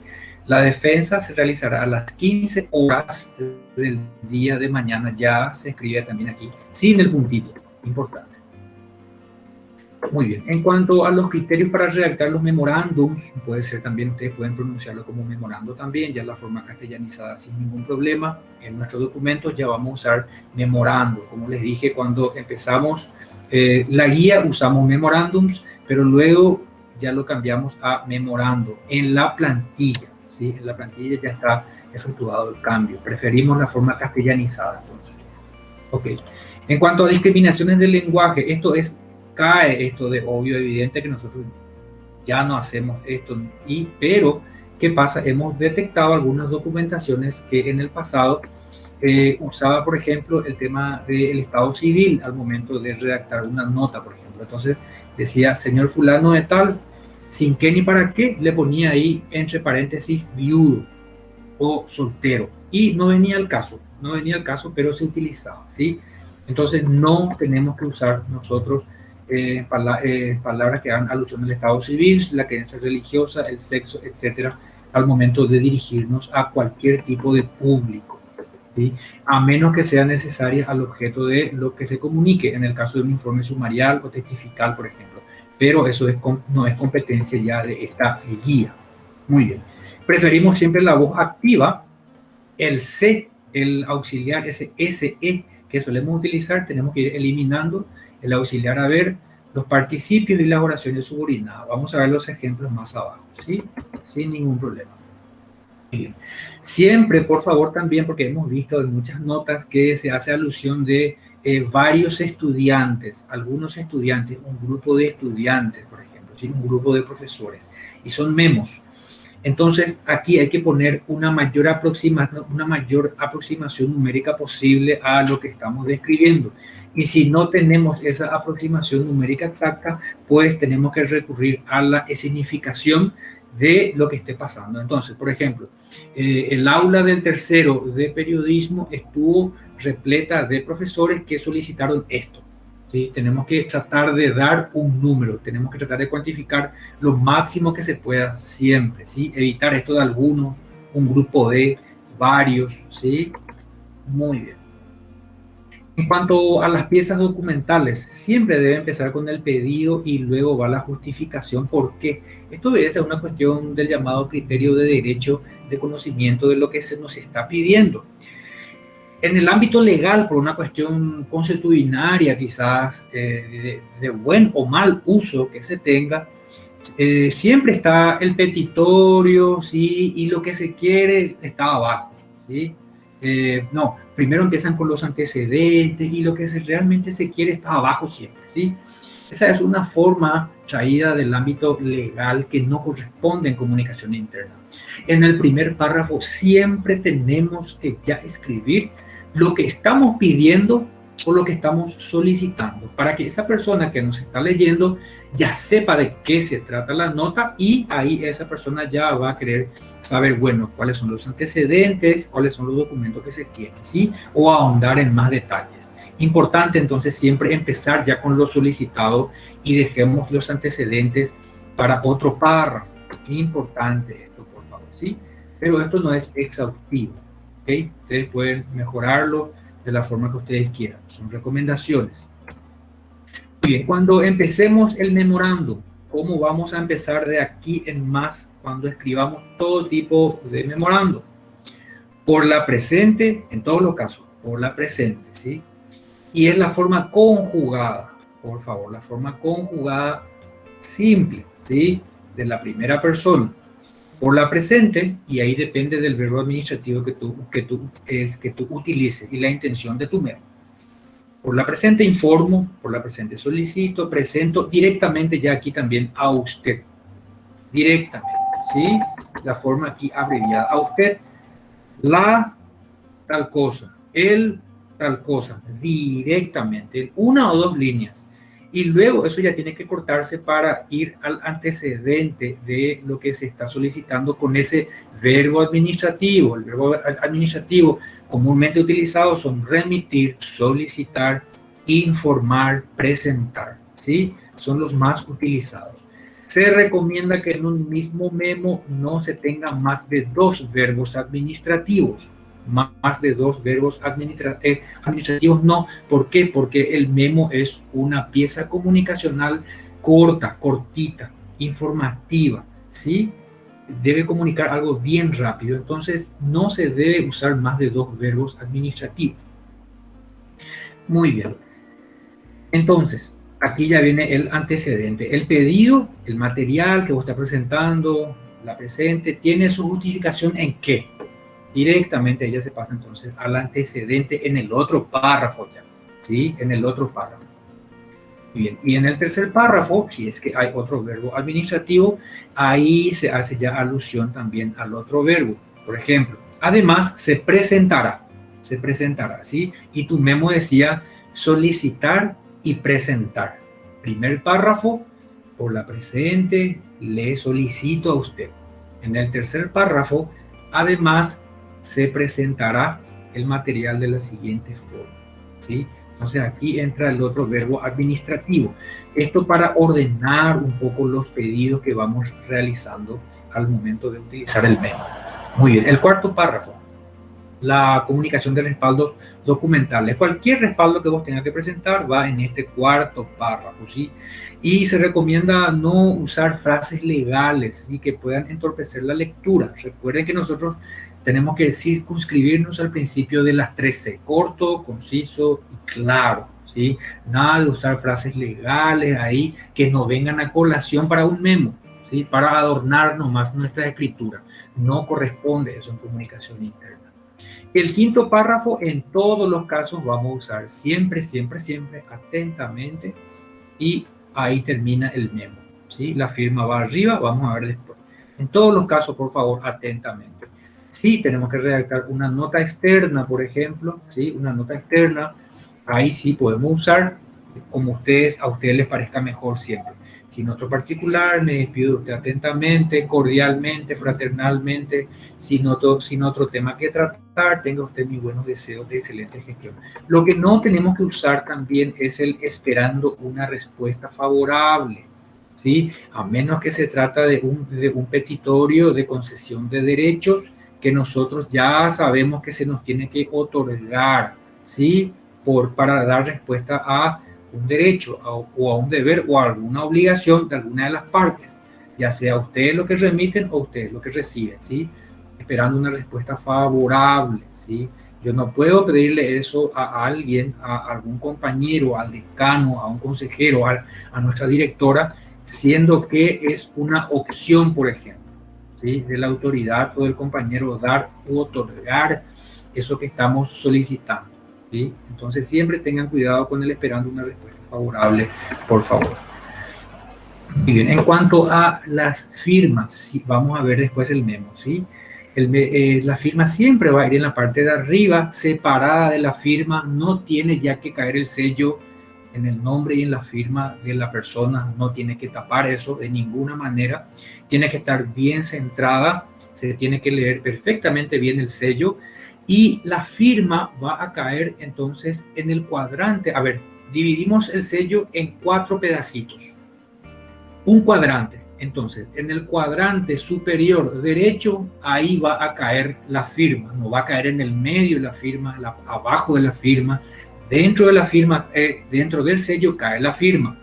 La defensa se realizará a las 15 horas del día de mañana. Ya se escribe también aquí, sin el puntito. Importante. Muy bien. En cuanto a los criterios para redactar los memorándums, puede ser también, ustedes pueden pronunciarlo como memorando también, ya la forma castellanizada sin ningún problema. En nuestros documentos ya vamos a usar memorando. Como les dije, cuando empezamos la guía usamos memorándums, pero luego ya lo cambiamos a memorando en la plantilla, ¿sí? En la plantilla ya está efectuado el cambio. Preferimos la forma castellanizada, entonces. Ok. En cuanto a discriminaciones del lenguaje, cae esto de obvio, evidente que nosotros ya no hacemos esto, pero ¿qué pasa? Hemos detectado algunas documentaciones que en el pasado usaba, por ejemplo, el tema del estado civil al momento de redactar una nota, por ejemplo. Entonces decía, señor fulano de tal, sin qué ni para qué, le ponía ahí entre paréntesis viudo o soltero, y no venía al caso, pero se utilizaba, ¿sí? Entonces no tenemos que usar nosotros palabras que hagan alusión al estado civil, la creencia religiosa, el sexo, etcétera, al momento de dirigirnos a cualquier tipo de público, ¿sí? A menos que sea necesaria al objeto de lo que se comunique, en el caso de un informe sumarial o testifical, por ejemplo. Pero eso no es competencia ya de esta guía. Muy bien. Preferimos siempre la voz activa. El C, el auxiliar, ese SE que solemos utilizar, tenemos que ir eliminando el auxiliar a ver los participios y las oraciones subordinadas. Vamos a ver los ejemplos más abajo, ¿sí? Sin ningún problema. Bien. Siempre, por favor, también, porque hemos visto en muchas notas que se hace alusión de varios estudiantes, algunos estudiantes, un grupo de estudiantes, por ejemplo, ¿sí? Un grupo de profesores, y son memos. Entonces, aquí hay que poner una mayor aproximación numérica posible a lo que estamos describiendo. Y si no tenemos esa aproximación numérica exacta, pues tenemos que recurrir a la escenificación de lo que esté pasando. Entonces, por ejemplo, el aula del tercero de periodismo estuvo repleta de profesores que solicitaron esto. ¿Sí? Tenemos que tratar de dar un número, tenemos que tratar de cuantificar lo máximo que se pueda siempre, ¿sí? Evitar esto de algunos, un grupo de varios, ¿sí? Muy bien. En cuanto a las piezas documentales, siempre debe empezar con el pedido y luego va la justificación. ¿Por qué? Esto obedece a una cuestión del llamado criterio de derecho de conocimiento de lo que se nos está pidiendo. En el ámbito legal, por una cuestión consuetudinaria quizás, de buen o mal uso que se tenga, siempre está el petitorio, ¿sí? Y lo que se quiere está abajo, ¿sí? No, primero empiezan con los antecedentes y lo que realmente se quiere está abajo siempre, ¿sí? Esa es una forma traída del ámbito legal que no corresponde en comunicación interna. En el primer párrafo siempre tenemos que ya escribir lo que estamos pidiendo o lo que estamos solicitando, para que esa persona que nos está leyendo ya sepa de qué se trata la nota y ahí esa persona ya va a querer saber, bueno, cuáles son los antecedentes, cuáles son los documentos que se tienen, ¿sí? O ahondar en más detalles. Importante entonces siempre empezar ya con lo solicitado y dejemos los antecedentes para otro párrafo. Importante esto, por favor, ¿sí? Pero esto no es exhaustivo. ¿Okay? Ustedes pueden mejorarlo de la forma que ustedes quieran. Son recomendaciones. Muy bien, cuando empecemos el memorando, ¿cómo vamos a empezar de aquí en más cuando escribamos todo tipo de memorando? Por la presente, en todos los casos, por la presente, ¿sí? Y es la forma conjugada, por favor, la forma conjugada simple, ¿sí? De la primera persona. Por la presente, y ahí depende del verbo administrativo que tú utilices y la intención de tu memo. Por la presente informo, por la presente solicito, presento directamente ya aquí también a usted. Directamente, ¿sí? La forma aquí abreviada. A usted, la tal cosa, el tal cosa, directamente, una o dos líneas. Y luego eso ya tiene que cortarse para ir al antecedente de lo que se está solicitando con ese verbo administrativo. El verbo administrativo comúnmente utilizado son remitir, solicitar, informar, presentar, ¿sí? Son los más utilizados. Se recomienda que en un mismo memo no se tenga más de 2 verbos administrativos. Más de 2 verbos administrativos no. ¿Por qué? Porque el memo es una pieza comunicacional corta, cortita, informativa, ¿sí? Debe comunicar algo bien rápido, entonces no se debe usar más de 2 verbos administrativos. Muy bien. Entonces, aquí ya viene el antecedente. El pedido, el material que vos estás presentando, la presente, tiene su justificación en qué. Directamente ella se pasa entonces al antecedente en el otro párrafo ya, ¿sí? En el otro párrafo. Bien, y en el tercer párrafo, si es que hay otro verbo administrativo, ahí se hace ya alusión también al otro verbo. Por ejemplo, además se presentará, ¿sí? Y tu memo decía solicitar y presentar. Primer párrafo, por la presente, le solicito a usted. En el tercer párrafo, además, se presentará el material de la siguiente forma, ¿sí? Entonces aquí entra el otro verbo administrativo. Esto para ordenar un poco los pedidos que vamos realizando al momento de utilizar el memo. Muy bien, el cuarto párrafo, la comunicación de respaldos documentales. Cualquier respaldo que vos tengas que presentar va en este cuarto párrafo, ¿sí? Y se recomienda no usar frases legales y que puedan entorpecer la lectura. Recuerden que nosotros tenemos que circunscribirnos al principio de las 13, corto, conciso y claro, ¿sí? Nada de usar frases legales ahí que no vengan a colación para un memo, ¿sí? Para adornar nomás nuestra escritura. No corresponde eso en comunicación interna. El quinto párrafo, en todos los casos vamos a usar siempre, siempre, siempre, atentamente, y ahí termina el memo, ¿sí? La firma va arriba, vamos a ver después. En todos los casos, por favor, atentamente. Si tenemos que redactar una nota externa, por ejemplo, ¿sí? Una nota externa, ahí sí podemos usar como a ustedes les parezca mejor siempre. Sin otro particular, me despido de usted atentamente, cordialmente, fraternalmente, sin otro tema que tratar, tenga usted mis buenos deseos de excelente gestión. Lo que no tenemos que usar también es el esperando una respuesta favorable, ¿sí? A menos que se trata de un petitorio de concesión de derechos que nosotros ya sabemos que se nos tiene que otorgar, ¿sí? Para dar respuesta a un derecho o a un deber o a alguna obligación de alguna de las partes, ya sea ustedes lo que remiten o ustedes lo que reciben, ¿sí? Esperando una respuesta favorable, ¿sí? Yo no puedo pedirle eso a alguien, a algún compañero, al decano, a un consejero, a nuestra directora, siendo que es una opción, por ejemplo, ¿sí? De la autoridad o del compañero dar u otorgar eso que estamos solicitando, ¿sí? Entonces siempre tengan cuidado con el esperando una respuesta favorable, por favor. Muy bien, en cuanto a las firmas, sí, vamos a ver después el memo, ¿sí? La firma siempre va a ir en la parte de arriba, separada de la firma, no tiene ya que caer el sello en el nombre y en la firma de la persona, no tiene que tapar eso de ninguna manera, tiene que estar bien centrada, se tiene que leer perfectamente bien el sello, y la firma va a caer entonces en el cuadrante. A ver, dividimos el sello en 4 pedacitos. Un cuadrante. Entonces, en el cuadrante superior derecho, ahí va a caer la firma. No va a caer en el medio de la firma, abajo de la firma. Dentro de la firma, dentro del sello cae la firma.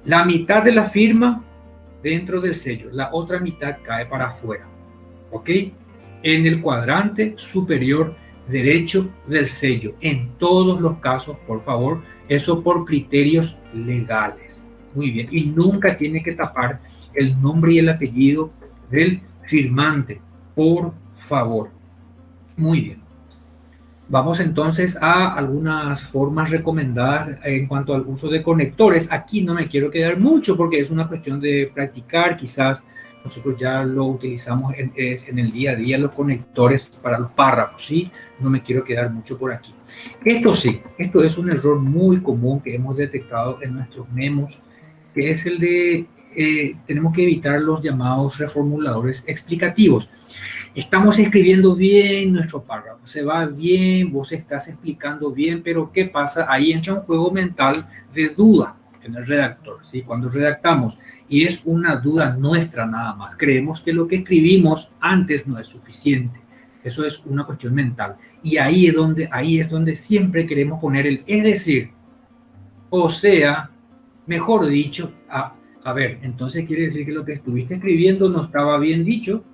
La mitad de la firma dentro del sello. La otra mitad cae para afuera. ¿Ok? En el cuadrante superior derecho del sello. En todos los casos, por favor, eso por criterios legales. Muy bien. Y nunca tiene que tapar el nombre y el apellido del firmante, por favor. Muy bien. Vamos entonces a algunas formas recomendadas en cuanto al uso de conectores. Aquí no me quiero quedar mucho porque es una cuestión de practicar, quizás nosotros ya lo utilizamos en el día a día, los conectores para los párrafos, ¿sí? No me quiero quedar mucho por aquí. Esto sí, esto es un error muy común que hemos detectado en nuestros memos, que es el de, tenemos que evitar los llamados reformuladores explicativos. Estamos escribiendo bien nuestro párrafo, se va bien, vos estás explicando bien, pero ¿qué pasa? Ahí entra un juego mental de duda en el redactor, ¿sí? Cuando redactamos, y es una duda nuestra nada más, creemos que lo que escribimos antes no es suficiente, eso es una cuestión mental, y ahí es donde siempre queremos poner el es decir, o sea, mejor dicho, a ver, entonces quiere decir que lo que estuviste escribiendo no estaba bien dicho,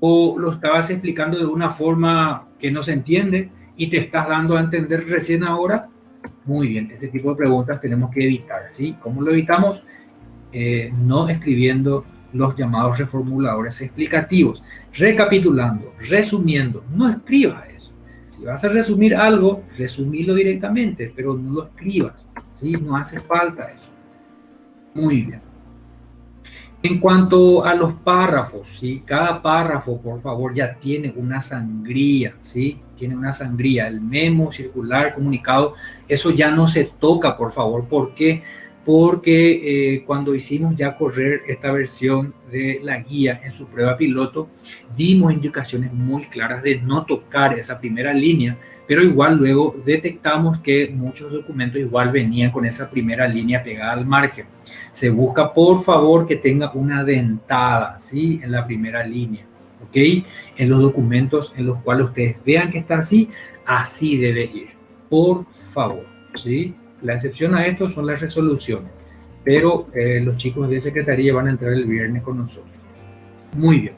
o lo estabas explicando de una forma que no se entiende y te estás dando a entender recién ahora. Muy bien, este tipo de preguntas tenemos que evitar, ¿sí? ¿Cómo lo evitamos? No escribiendo los llamados reformuladores explicativos. Recapitulando, resumiendo, no escribas eso. Si vas a resumir algo, resumilo directamente, pero no lo escribas, ¿sí? No hace falta eso. Muy bien. En cuanto a los párrafos, ¿sí? Cada párrafo, por favor, ya tiene una sangría, ¿sí? Tiene una sangría. El memo, circular, comunicado, eso ya no se toca, por favor. ¿Por qué? Porque cuando hicimos ya correr esta versión de la guía en su prueba piloto, dimos indicaciones muy claras de no tocar esa primera línea, pero igual luego detectamos que muchos documentos igual venían con esa primera línea pegada al margen. Se busca, por favor, que tenga una dentada, ¿sí? En la primera línea, ¿ok? En los documentos en los cuales ustedes vean que está así, así debe ir, por favor, ¿sí? La excepción a esto son las resoluciones, pero los chicos de secretaría van a entrar el viernes con nosotros. Muy bien.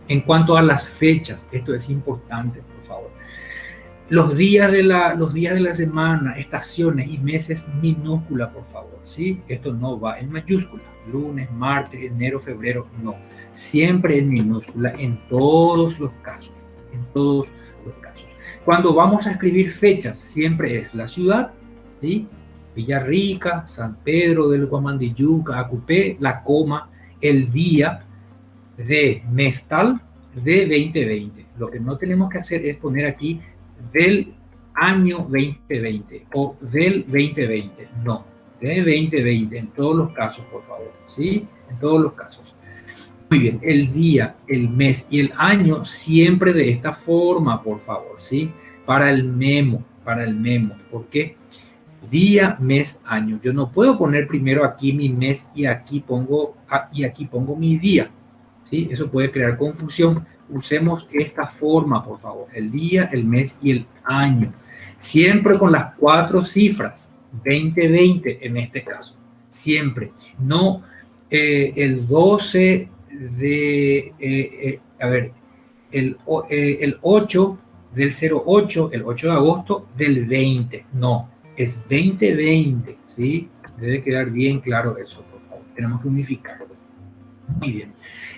En cuanto a las fechas, esto es importante, por favor. Los días de la semana, estaciones y meses, minúscula, por favor, ¿sí? Esto no va en mayúscula. Lunes, martes, enero, febrero, no. Siempre en minúscula, en todos los casos. En todos los casos. Cuando vamos a escribir fechas, siempre es la ciudad, ¿sí? Villarrica, San Pedro del Guamandiyuca, Acupé, la coma, el día de mes tal de 2020. Lo que no tenemos que hacer es poner aquí del año 2020 o del 2020. No, de 2020 en todos los casos, por favor. ¿Sí? En todos los casos. Muy bien, el día, el mes y el año siempre de esta forma, por favor. ¿Sí? Para el memo. ¿Por qué? Día, mes, año. Yo no puedo poner primero aquí mi mes y aquí pongo mi día. ¿Sí? Eso puede crear confusión. Usemos esta forma, por favor. El día, el mes y el año. Siempre con las 4 cifras. 2020 en este caso. Siempre. No el 12 de... el 8 del 08, el 8 de agosto del 20. No, es 2020. ¿Sí? Debe quedar bien claro eso, por favor. Tenemos que unificarlo. Muy bien.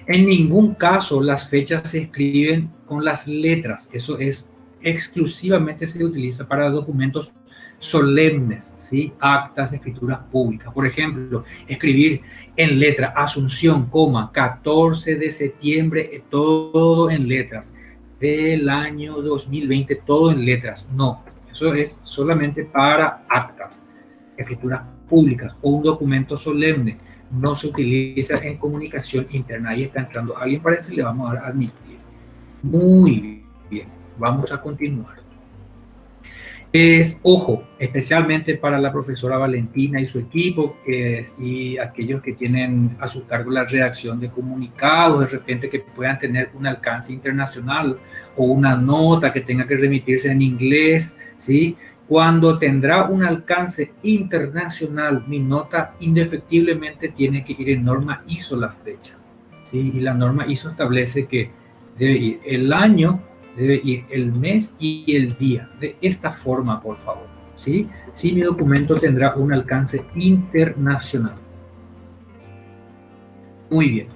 En ningún caso las fechas se escriben con las letras. Eso es exclusivamente se utiliza para documentos solemnes, ¿sí? Actas, escrituras públicas. Por ejemplo, escribir en letra Asunción, 14 de septiembre, todo en letras. Del año 2020, todo en letras. No, eso es solamente para actas, escrituras públicas o un documento solemne. No se utiliza en comunicación interna. Ahí está entrando alguien, parece, le vamos a dar a admitir. Muy bien, vamos a continuar. Ojo, especialmente para la profesora Valentina y su equipo y aquellos que tienen a su cargo la redacción de comunicados, de repente que puedan tener un alcance internacional o una nota que tenga que remitirse en inglés, ¿sí? Cuando tendrá un alcance internacional, mi nota indefectiblemente tiene que ir en norma ISO la fecha, ¿sí? Y la norma ISO establece que debe ir el año, debe ir el mes y el día. De esta forma, por favor, ¿sí? Sí, mi documento tendrá un alcance internacional. Muy bien.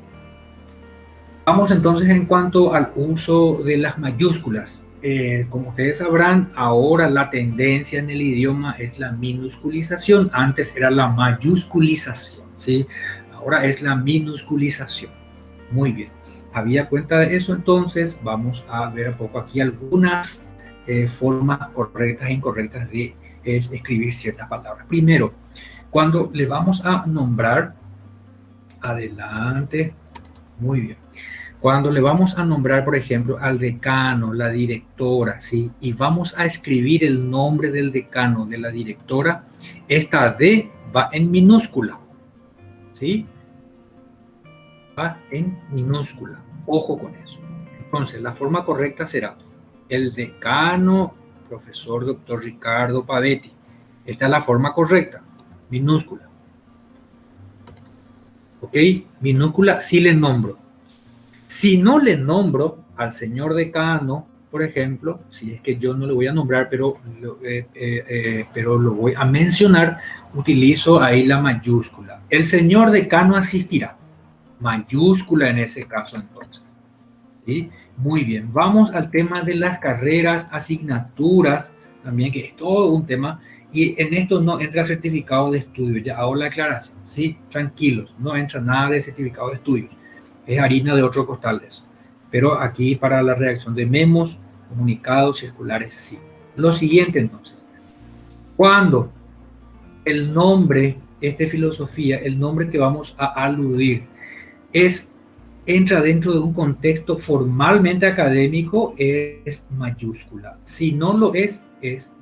Vamos entonces en cuanto al uso de las mayúsculas. Como ustedes sabrán, ahora la tendencia en el idioma es la minusculización. Antes era la mayúsculización, ¿sí? Ahora es la minusculización. Muy bien. Había cuenta de eso, entonces vamos a ver un poco aquí algunas formas correctas e incorrectas de escribir ciertas palabras. Primero, cuando le vamos a nombrar, adelante, muy bien. Cuando le vamos a nombrar, por ejemplo, al decano, la directora, ¿sí? Y vamos a escribir el nombre del decano, de la directora, esta D va en minúscula, ¿sí? Va en minúscula. Ojo con eso. Entonces, la forma correcta será el decano, profesor doctor Ricardo Pavetti. Esta es la forma correcta, minúscula. ¿Ok? Minúscula si le nombro. Si no le nombro al señor decano, por ejemplo, si es que yo no le voy a nombrar, pero lo voy a mencionar, utilizo ahí la mayúscula. El señor decano asistirá. Mayúscula en ese caso entonces. ¿Sí? Muy bien, vamos al tema de las carreras, asignaturas, también que es todo un tema, y en esto no entra certificado de estudio, ya hago la aclaración, ¿sí? Tranquilos, no entra nada de certificado de estudios, es harina de otro costal eso, pero aquí para la redacción de memos, comunicados, circulares, sí. Lo siguiente entonces, cuando el nombre, filosofía, el nombre que vamos a aludir es entra dentro de un contexto formalmente académico, es mayúscula. Si no lo es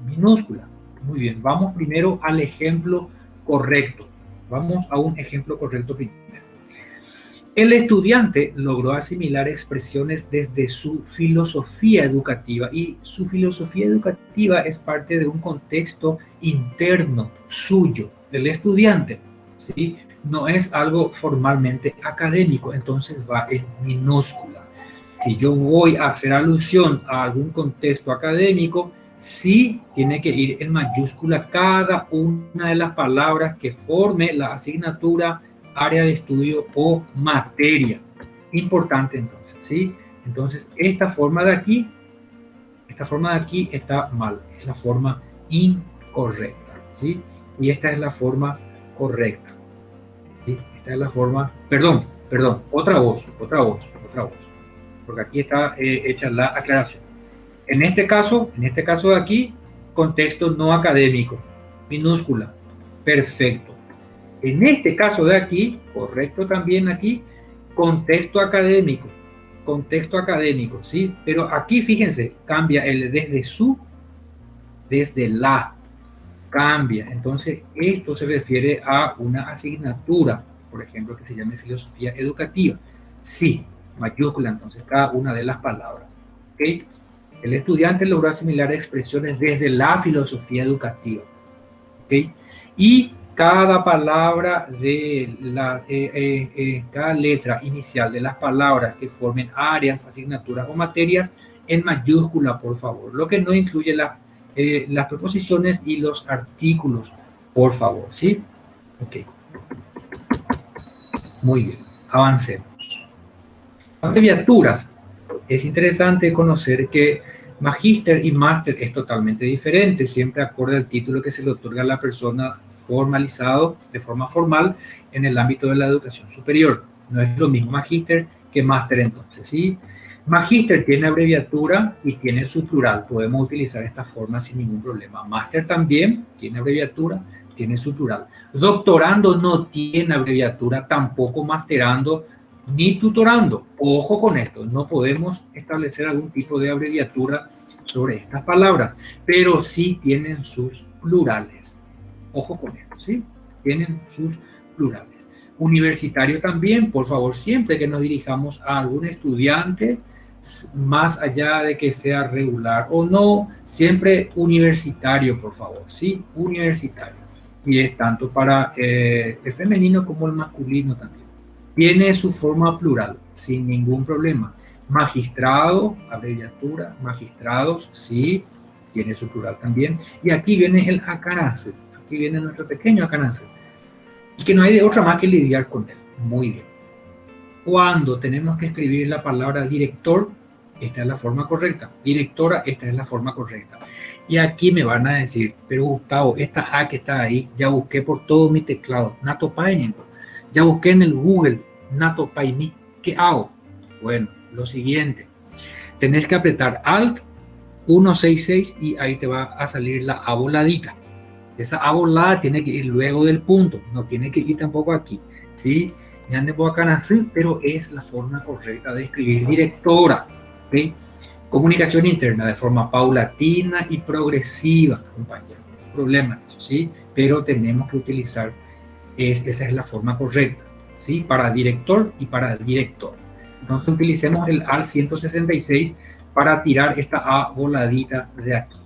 minúscula. Muy bien, vamos primero al ejemplo correcto. Vamos a un ejemplo correcto primero. El estudiante logró asimilar expresiones desde su filosofía educativa, y su filosofía educativa es parte de un contexto interno suyo, del estudiante, ¿sí? No es algo formalmente académico, entonces va en minúscula. Si yo voy a hacer alusión a algún contexto académico, sí tiene que ir en mayúscula cada una de las palabras que forme la asignatura, área de estudio o materia. Importante entonces, ¿sí? Entonces, esta forma de aquí está mal, es la forma incorrecta, ¿sí? Y esta es la forma correcta, ¿sí? Esta es la forma, perdón, otra voz, porque aquí está hecha la aclaración. En este caso de aquí, contexto no académico, minúscula, perfecto. En este caso de aquí, correcto también aquí, contexto académico, ¿sí? Pero aquí fíjense, cambia el desde su, desde la, cambia. Entonces, esto se refiere a una asignatura, por ejemplo, que se llame filosofía educativa. Sí, mayúscula, entonces, cada una de las palabras. ¿Ok? El estudiante logró asimilar expresiones desde la filosofía educativa. ¿Ok? Y cada palabra de cada letra inicial de las palabras que formen áreas, asignaturas o materias en mayúscula, por favor. Lo que no incluye las preposiciones y los artículos, por favor, ¿sí? Ok. Muy bien, avancemos. Abreviaturas. Es interesante conocer que magíster y máster es totalmente diferente, siempre acorde al título que se le otorga a la persona formalizado de forma formal en el ámbito de la educación superior. No es lo mismo magíster que máster entonces, ¿sí? Magíster tiene abreviatura y tiene su plural. Podemos utilizar esta forma sin ningún problema. Máster también tiene abreviatura, tiene su plural. Doctorando no tiene abreviatura, tampoco masterando ni tutorando. Ojo con esto, no podemos establecer algún tipo de abreviatura sobre estas palabras, pero sí tienen sus plurales. Ojo con esto, ¿sí? Tienen sus plurales. Universitario también, por favor, siempre que nos dirijamos a algún estudiante, más allá de que sea regular o no, siempre universitario, por favor, ¿sí? Universitario. Y es tanto para el femenino como el masculino también. Tiene su forma plural, sin ningún problema. Magistrado, abreviatura, magistrados, sí, tiene su plural también. Y aquí viene el acanase, aquí viene nuestro pequeño acanase. Y que no hay de otra más que lidiar con él. Muy bien. Cuando tenemos que escribir la palabra director, esta es la forma correcta. Directora, esta es la forma correcta. Y aquí me van a decir, pero Gustavo, esta A que está ahí, ya busqué por todo mi teclado, Nato Painen. Ya busqué en el Google, Nato Paini. ¿Qué hago? Bueno, lo siguiente. Tenés que apretar Alt 166 y ahí te va a salir la A voladita. Esa A volada tiene que ir luego del punto, no tiene que ir tampoco aquí, ¿sí? Ya no puedo acá nacer, pero es la forma correcta de escribir directora, ¿sí? Comunicación interna de forma paulatina y progresiva, compañero. No hay problema, eso sí, pero tenemos que utilizar, esa es la forma correcta, ¿sí? Para director y para director. Entonces utilicemos el AL 166 para tirar esta A voladita de aquí.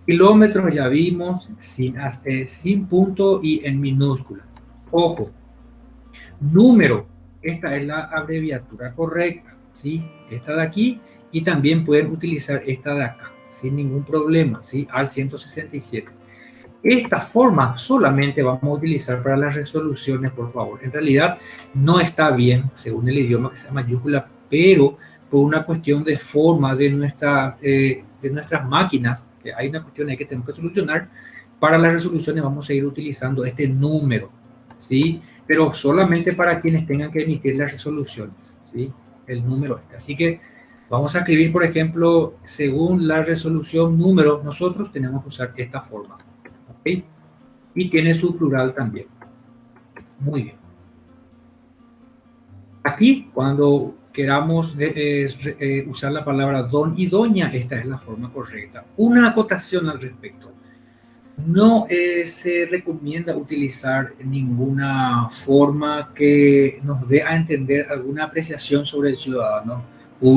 Kilómetros ya vimos sin punto y en minúscula. Ojo, número, esta es la abreviatura correcta, ¿sí? Esta de aquí, y también pueden utilizar esta de acá, sin ningún problema, ¿sí? Al 167. Esta forma solamente vamos a utilizar para las resoluciones, por favor. En realidad no está bien, según el idioma que sea mayúscula, pero por una cuestión de forma de nuestras máquinas, que hay una cuestión ahí que tenemos que solucionar, para las resoluciones vamos a ir utilizando este número, ¿sí? Pero solamente para quienes tengan que emitir las resoluciones, ¿sí? El número este. Así que vamos a escribir, por ejemplo, según la resolución número, nosotros tenemos que usar esta forma. ¿Okay? Y tiene su plural también. Muy bien. Aquí, cuando queramos usar la palabra don y doña, esta es la forma correcta. Una acotación al respecto. No se recomienda utilizar ninguna forma que nos dé a entender alguna apreciación sobre el ciudadano,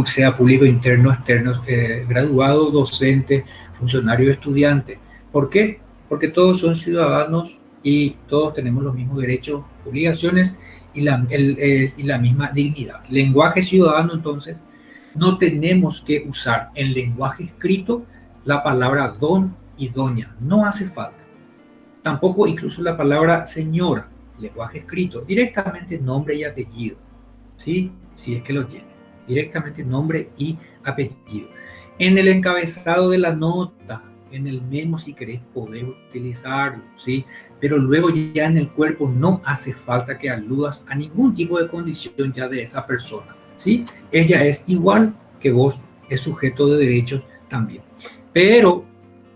sea público, interno, externo, graduado, docente, funcionario, estudiante. ¿Por qué? Porque todos son ciudadanos y todos tenemos los mismos derechos, obligaciones y la misma dignidad. Lenguaje ciudadano, entonces, no tenemos que usar en lenguaje escrito la palabra don y doña, no hace falta. Tampoco incluso la palabra señora, lenguaje escrito, directamente nombre y apellido, ¿sí? Si es que lo tiene, directamente nombre y apellido. En el encabezado de la nota, en el memo, si querés, podés utilizarlo, ¿sí? Pero luego ya en el cuerpo no hace falta que aludas a ningún tipo de condición ya de esa persona, ¿sí? Ella es igual que vos, es sujeto de derechos también. Pero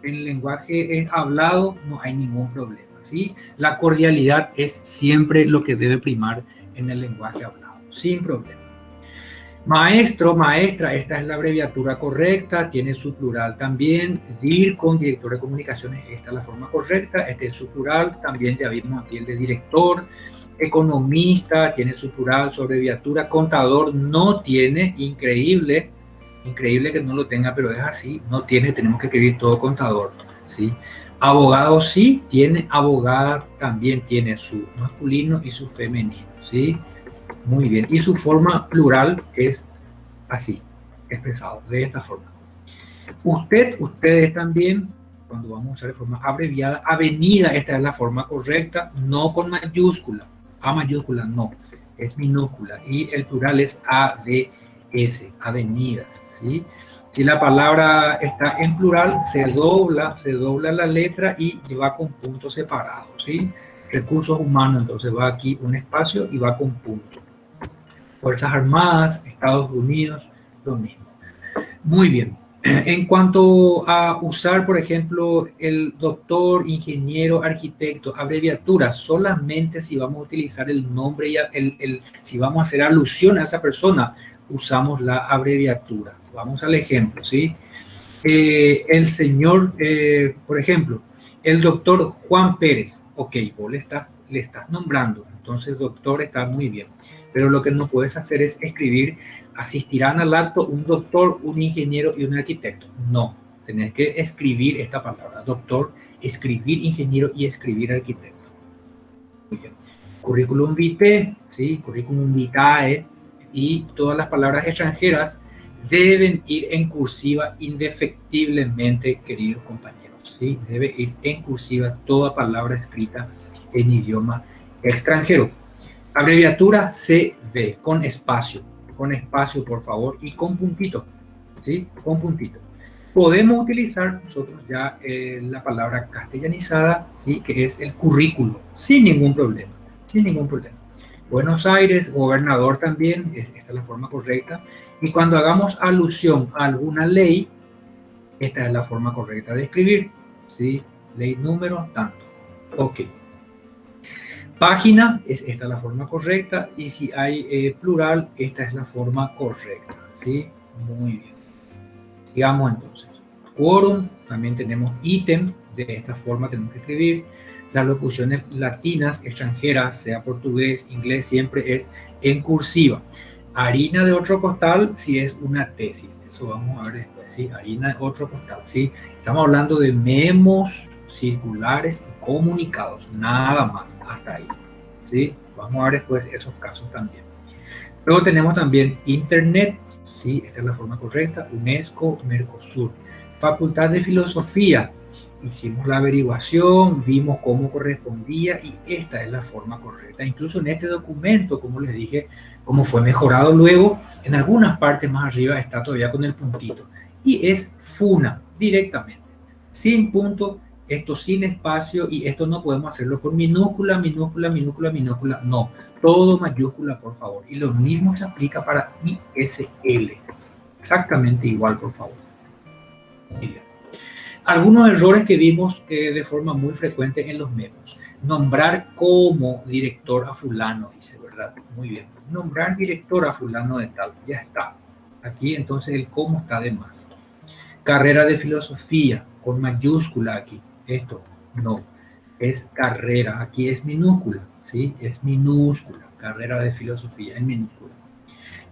en el lenguaje hablado no hay ningún problema, ¿sí? La cordialidad es siempre lo que debe primar en el lenguaje hablado, sin problema. Maestro, maestra, esta es la abreviatura correcta, tiene su plural también. DIRCOM, director de comunicaciones, esta es la forma correcta, este es su plural, también ya vimos aquí el de director. Economista, tiene su plural, su abreviatura. Contador no tiene, increíble que no lo tenga, pero es así, no tiene, tenemos que escribir todo contador, ¿sí? Abogado sí tiene, abogada también tiene su masculino y su femenino, ¿sí? Muy bien, y su forma plural es así, expresado de esta forma. Ustedes también, cuando vamos a usar de forma abreviada, avenida, esta es la forma correcta, no con mayúscula, A mayúscula no, es minúscula, y el plural es AVS, avenidas, ¿sí? Si la palabra está en plural, se dobla la letra y va con puntos separados, ¿sí? Recursos humanos, entonces va aquí un espacio y va con punto. Fuerzas Armadas, Estados Unidos, lo mismo. Muy bien. En cuanto a usar, por ejemplo, el doctor, ingeniero, arquitecto, abreviaturas, solamente si vamos a utilizar el nombre y si vamos a hacer alusión a esa persona, usamos la abreviatura. Vamos al ejemplo, ¿sí? El señor, por ejemplo, el doctor Juan Pérez. Ok, vos le estás nombrando, entonces doctor está muy bien. Pero lo que no puedes hacer es escribir, asistirán al acto un doctor, un ingeniero y un arquitecto. No, tenés que escribir esta palabra, doctor, escribir ingeniero y escribir arquitecto. Muy bien. Currículum vitae, ¿sí? Currículum vitae, y todas las palabras extranjeras deben ir en cursiva indefectiblemente, queridos compañeros, ¿sí? Debe ir en cursiva toda palabra escrita en idioma extranjero. Abreviatura CV, con espacio, por favor, y con puntito, ¿sí? Con puntito. Podemos utilizar nosotros ya la palabra castellanizada, ¿sí? Que es el currículo, sin ningún problema, sin ningún problema. Buenos Aires, gobernador también, esta es la forma correcta. Y cuando hagamos alusión a alguna ley, esta es la forma correcta de escribir, ¿sí? Ley número tanto. Ok. Página, esta es la forma correcta, y si hay plural, esta es la forma correcta, ¿sí? Muy bien. Sigamos entonces. Quórum, también tenemos ítem, de esta forma tenemos que escribir. Las locuciones latinas, extranjeras, sea portugués, inglés, siempre es en cursiva. Harina de otro costal, si es una tesis, eso vamos a ver después, ¿sí? Harina de otro costal, ¿sí? Estamos hablando de memos, circulares y comunicados, nada más, hasta ahí, ¿sí? Vamos a ver después esos casos también. Luego tenemos también Internet, ¿sí? Esta es la forma correcta, UNESCO, Mercosur. Facultad de Filosofía, hicimos la averiguación, vimos cómo correspondía y esta es la forma correcta. Incluso en este documento, como les dije, como fue mejorado luego, en algunas partes más arriba está todavía con el puntito. Y es FUNA, directamente, sin punto, esto sin espacio, y esto no podemos hacerlo con minúscula, minúscula, minúscula, minúscula, no, todo mayúscula, por favor. Y lo mismo se aplica para ISL, exactamente igual, por favor. Muy bien. Algunos errores que vimos de forma muy frecuente en los memos. Nombrar como director a fulano, dice, ¿verdad? Muy bien. Nombrar director a fulano de tal, ya está. Aquí entonces el cómo está de más. Carrera de filosofía, con mayúscula aquí. Esto no, es carrera, aquí es minúscula, ¿sí? Es minúscula, carrera de filosofía en minúscula.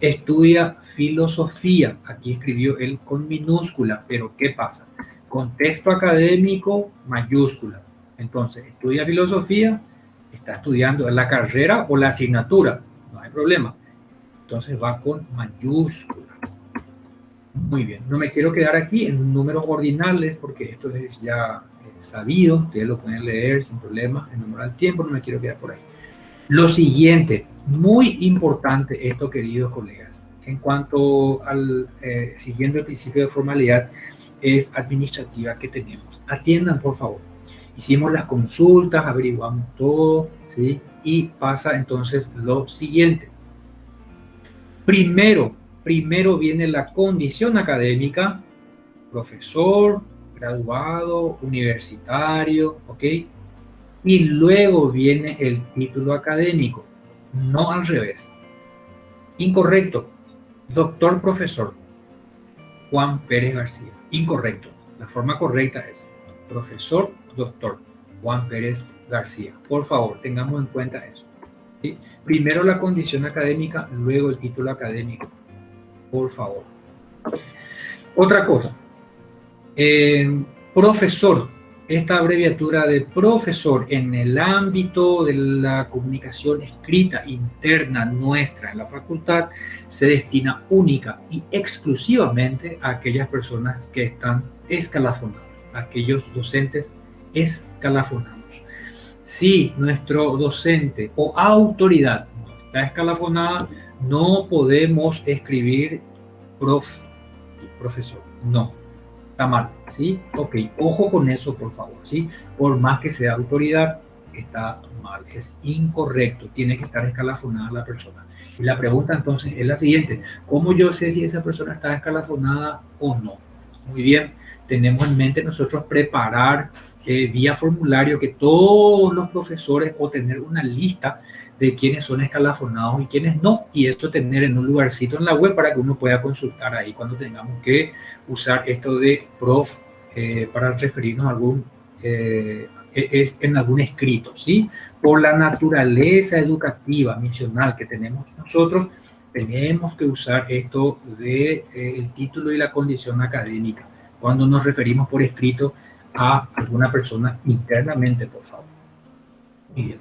Estudia filosofía, aquí escribió él con minúscula, pero ¿qué pasa? Contexto académico, mayúscula. Entonces, estudia filosofía, está estudiando la carrera o la asignatura, no hay problema. Entonces va con mayúscula. Muy bien, no me quiero quedar aquí en números ordinales porque esto es ya sabido, ustedes lo pueden leer sin problema en número al tiempo, no me quiero quedar por ahí. Lo siguiente, muy importante esto, queridos colegas, en cuanto al, siguiendo el principio de formalidad, es administrativa que tenemos. Atiendan, por favor. Hicimos las consultas, averiguamos todo, ¿sí? Y pasa entonces lo siguiente. Primero viene la condición académica, profesor, graduado, universitario, ¿ok? Y luego viene el título académico, no al revés. Incorrecto. Doctor profesor Juan Pérez García. Incorrecto. La forma correcta es profesor doctor Juan Pérez García. Por favor, tengamos en cuenta eso. ¿Sí? Primero la condición académica, luego el título académico. Por favor. Otra cosa. Profesor. Esta abreviatura de profesor en el ámbito de la comunicación escrita interna nuestra en la facultad se destina única y exclusivamente a aquellas personas que están escalafonadas, aquellos docentes escalafonados. Si nuestro docente o autoridad no está escalafonada, no podemos escribir profesor, no. Está mal, ¿sí? Ok, ojo con eso, por favor, ¿sí? Por más que sea autoridad, está mal, es incorrecto, tiene que estar escalafonada la persona. Y la pregunta entonces es la siguiente, ¿cómo yo sé si esa persona está escalafonada o no? Muy bien, tenemos en mente nosotros preparar vía formulario que todos los profesores o tener una lista de quiénes son escalafonados y quiénes no, y esto tener en un lugarcito en la web para que uno pueda consultar ahí cuando tengamos que usar esto de prof para referirnos a algún, en algún escrito, ¿sí? Por la naturaleza educativa, misional que tenemos nosotros, tenemos que usar esto de el título y la condición académica cuando nos referimos por escrito a alguna persona internamente, por favor. Muy bien.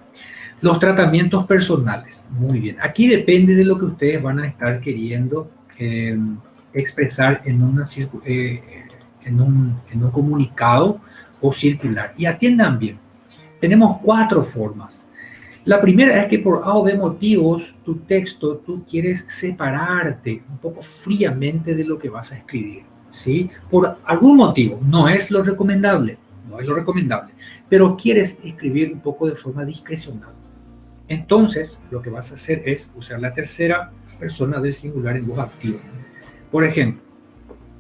Los tratamientos personales, muy bien. Aquí depende de lo que ustedes van a estar queriendo expresar en un comunicado o circular. Y atiendan bien. Tenemos 4 formas. La primera es que por A o B motivos, tu texto, tú quieres separarte un poco fríamente de lo que vas a escribir, ¿sí? Por algún motivo, no es lo recomendable, pero quieres escribir un poco de forma discrecional. Entonces, lo que vas a hacer es usar la tercera persona del singular en voz activa. Por ejemplo,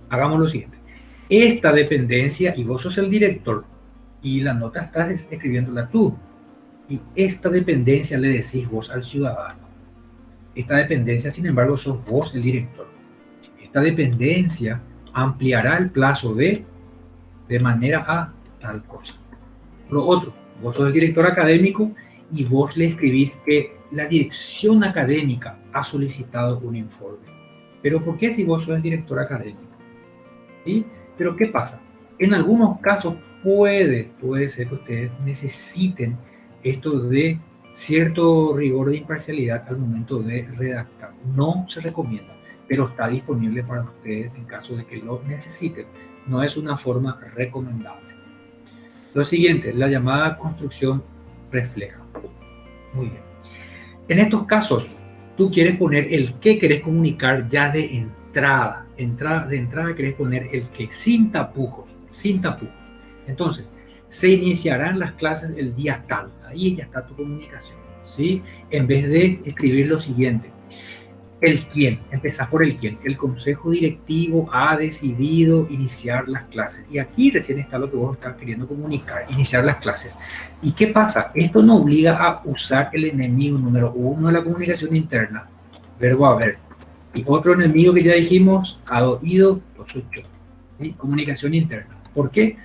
hagamos lo siguiente. Esta dependencia, y vos sos el director, y la nota estás escribiéndola tú. Y esta dependencia le decís vos al ciudadano. Esta dependencia, sin embargo, sos vos el director. Esta dependencia ampliará el plazo de manera a tal cosa. Lo otro, vos sos el director académico y vos le escribís que la dirección académica ha solicitado un informe. ¿Pero por qué si vos sos el director académico? ¿Sí? ¿Pero qué pasa? En algunos casos puede ser que ustedes necesiten esto de cierto rigor de imparcialidad al momento de redactar. No se recomienda, pero está disponible para ustedes en caso de que lo necesiten. No es una forma recomendable. Lo siguiente, la llamada construcción refleja. Muy bien. En estos casos, tú quieres poner el que querés comunicar ya de entrada. De entrada querés poner el que sin tapujos. Entonces, se iniciarán las clases el día tal. Ahí ya está tu comunicación, ¿sí? En vez de escribir lo siguiente. El quién, empezás por el quién. El consejo directivo ha decidido iniciar las clases. Y aquí recién está lo que vos estás queriendo comunicar, iniciar las clases. ¿Y qué pasa? Esto nos obliga a usar el enemigo número uno de la comunicación interna, verbo haber. Y otro enemigo que ya dijimos, ha oído, lo soy yo. ¿Sí? Comunicación interna. ¿Por qué?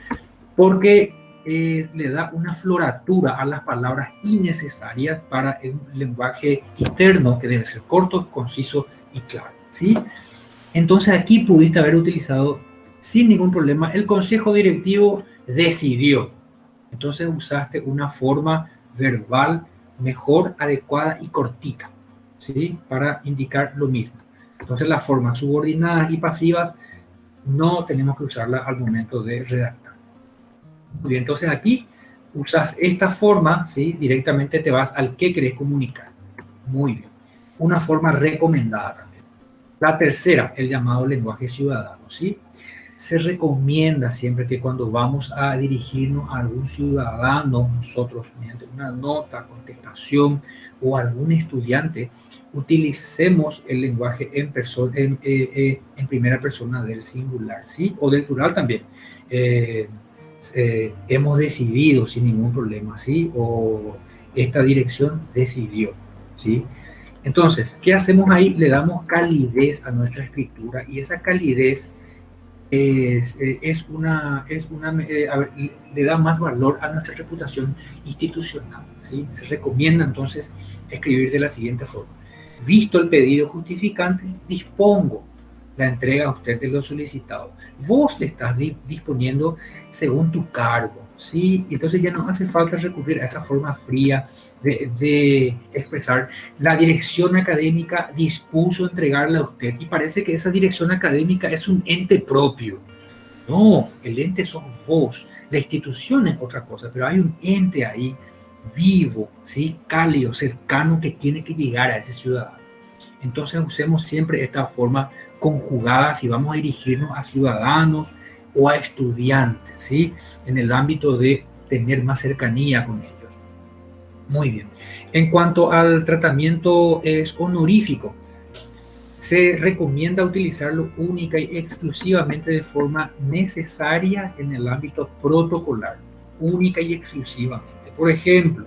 Porque le da una floratura a las palabras innecesarias para un lenguaje interno que debe ser corto, conciso y claro, ¿sí? Entonces aquí pudiste haber utilizado sin ningún problema el consejo directivo decidió. Entonces usaste una forma verbal mejor, adecuada y cortita, ¿sí? Para indicar lo mismo. Entonces las formas subordinadas y pasivas no tenemos que usarlas al momento de redactar. Muy bien, entonces aquí usas esta forma, ¿sí? Directamente te vas al que querés comunicar. Muy bien. Una forma recomendada también. La tercera, el llamado lenguaje ciudadano, ¿sí? Se recomienda siempre que cuando vamos a dirigirnos a algún ciudadano, nosotros, mediante una nota, contestación o algún estudiante, utilicemos el lenguaje en primera persona del singular, ¿sí? O del plural también. Hemos decidido sin ningún problema, ¿sí? O esta dirección decidió, ¿sí? Entonces, ¿qué hacemos ahí? Le damos calidez a nuestra escritura y esa calidez a ver, le da más valor a nuestra reputación institucional, ¿sí? Se recomienda entonces escribir de la siguiente forma. Visto el pedido justificante, dispongo la entrega a usted de lo solicitado. Vos le estás disponiendo según tu cargo, ¿sí? Entonces ya no hace falta recurrir a esa forma fría de expresar. La dirección académica dispuso entregarla a usted y parece que esa dirección académica es un ente propio. No, el ente sos vos. La institución es otra cosa, pero hay un ente ahí vivo, ¿sí? Cálido, cercano, que tiene que llegar a ese ciudadano. Entonces usemos siempre esta forma conjugada si vamos a dirigirnos a ciudadanos o a estudiantes, ¿sí? En el ámbito de tener más cercanía con ellos. Muy bien. En cuanto al tratamiento es honorífico, se recomienda utilizarlo única y exclusivamente de forma necesaria en el ámbito protocolar, única y exclusivamente. Por ejemplo,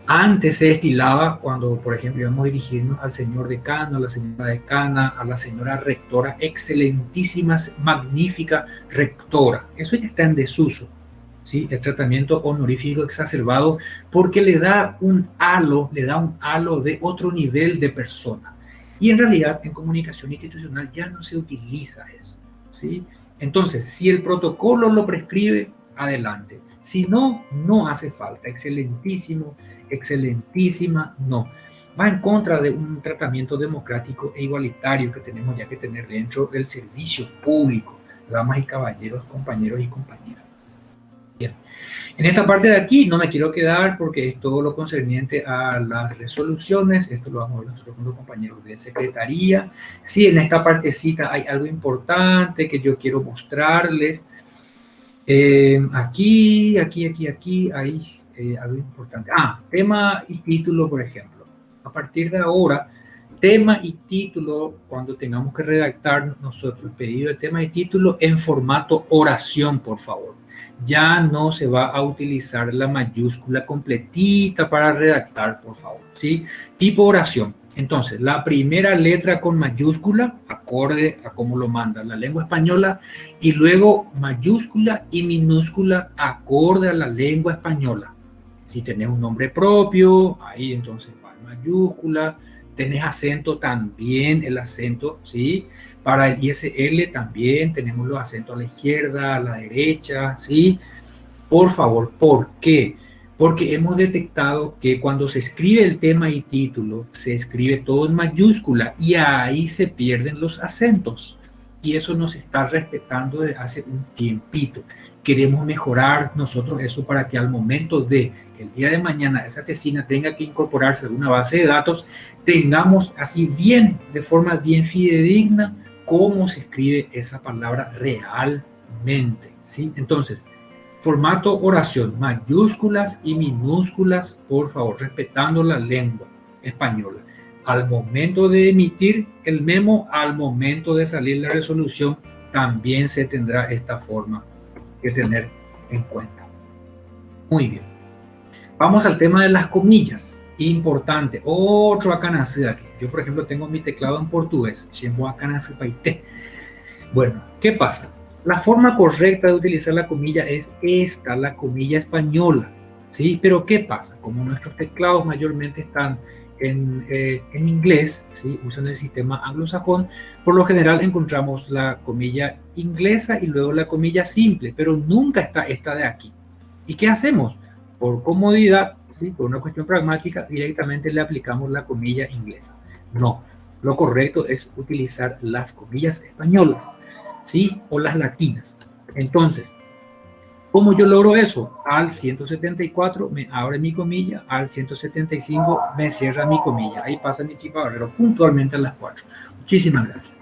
antes se estilaba cuando, por ejemplo, íbamos a dirigirnos al señor decano, a la señora decana, a la señora rectora, excelentísima, magnífica rectora. Eso ya está en desuso, ¿sí? El tratamiento honorífico exacerbado porque le da un halo de otro nivel de persona. Y en realidad en comunicación institucional ya no se utiliza eso, ¿sí? Entonces, si el protocolo lo prescribe, adelante. Si no, no hace falta. Excelentísimo, excelentísima, no. Va en contra de un tratamiento democrático e igualitario que tenemos ya que tener dentro del servicio público, damas y caballeros, compañeros y compañeras. Bien. En esta parte de aquí no me quiero quedar porque es todo lo concerniente a las resoluciones. Esto lo vamos a ver nosotros con los compañeros de secretaría. Sí, en esta partecita hay algo importante que yo quiero mostrarles. Aquí hay algo importante. Tema y título, por ejemplo. A partir de ahora, tema y título, cuando tengamos que redactar nosotros el pedido de tema y título en formato oración, por favor. Ya no se va a utilizar la mayúscula completita para redactar, por favor, ¿sí? Tipo oración. Entonces, la primera letra con mayúscula, acorde a cómo lo manda la lengua española, y luego mayúscula y minúscula, acorde a la lengua española. Si tenés un nombre propio, ahí entonces va en mayúscula. Tenés acento también, el acento, ¿sí? Para el ISL también tenemos los acentos a la izquierda, a la derecha, ¿sí? Por favor, ¿por qué? Porque hemos detectado que cuando se escribe el tema y título, se escribe todo en mayúscula y ahí se pierden los acentos. Y eso nos está respetando desde hace un tiempito. Queremos mejorar nosotros eso para que al momento de que el día de mañana esa tesina tenga que incorporarse a una base de datos, tengamos así bien, de forma bien fidedigna, cómo se escribe esa palabra realmente, ¿sí? Entonces, formato oración, mayúsculas y minúsculas, por favor, respetando la lengua española. al momento de emitir el memo, al momento de salir la resolución, también se tendrá esta forma que tener en cuenta. Muy bien. Vamos al tema de las comillas. Importante. Otro acanacida aquí. Yo, por ejemplo, tengo mi teclado en portugués. Bueno, ¿qué pasa? La forma correcta de utilizar la comilla es esta, la comilla española. ¿Sí? Pero ¿qué pasa? Como nuestros teclados mayormente están en inglés, ¿sí? Usan el sistema anglosajón, por lo general encontramos la comilla inglesa y luego la comilla simple, pero nunca está esta de aquí. ¿Y qué hacemos? Por comodidad, ¿sí? Por una cuestión pragmática, directamente le aplicamos la comilla inglesa. No, lo correcto es utilizar las comillas españolas, ¿sí? O las latinas. Entonces, ¿cómo yo logro eso? Al 174 me abre mi comilla, al 175 me cierra mi comilla. Ahí pasa mi chipa barrero puntualmente a las 4. Muchísimas gracias.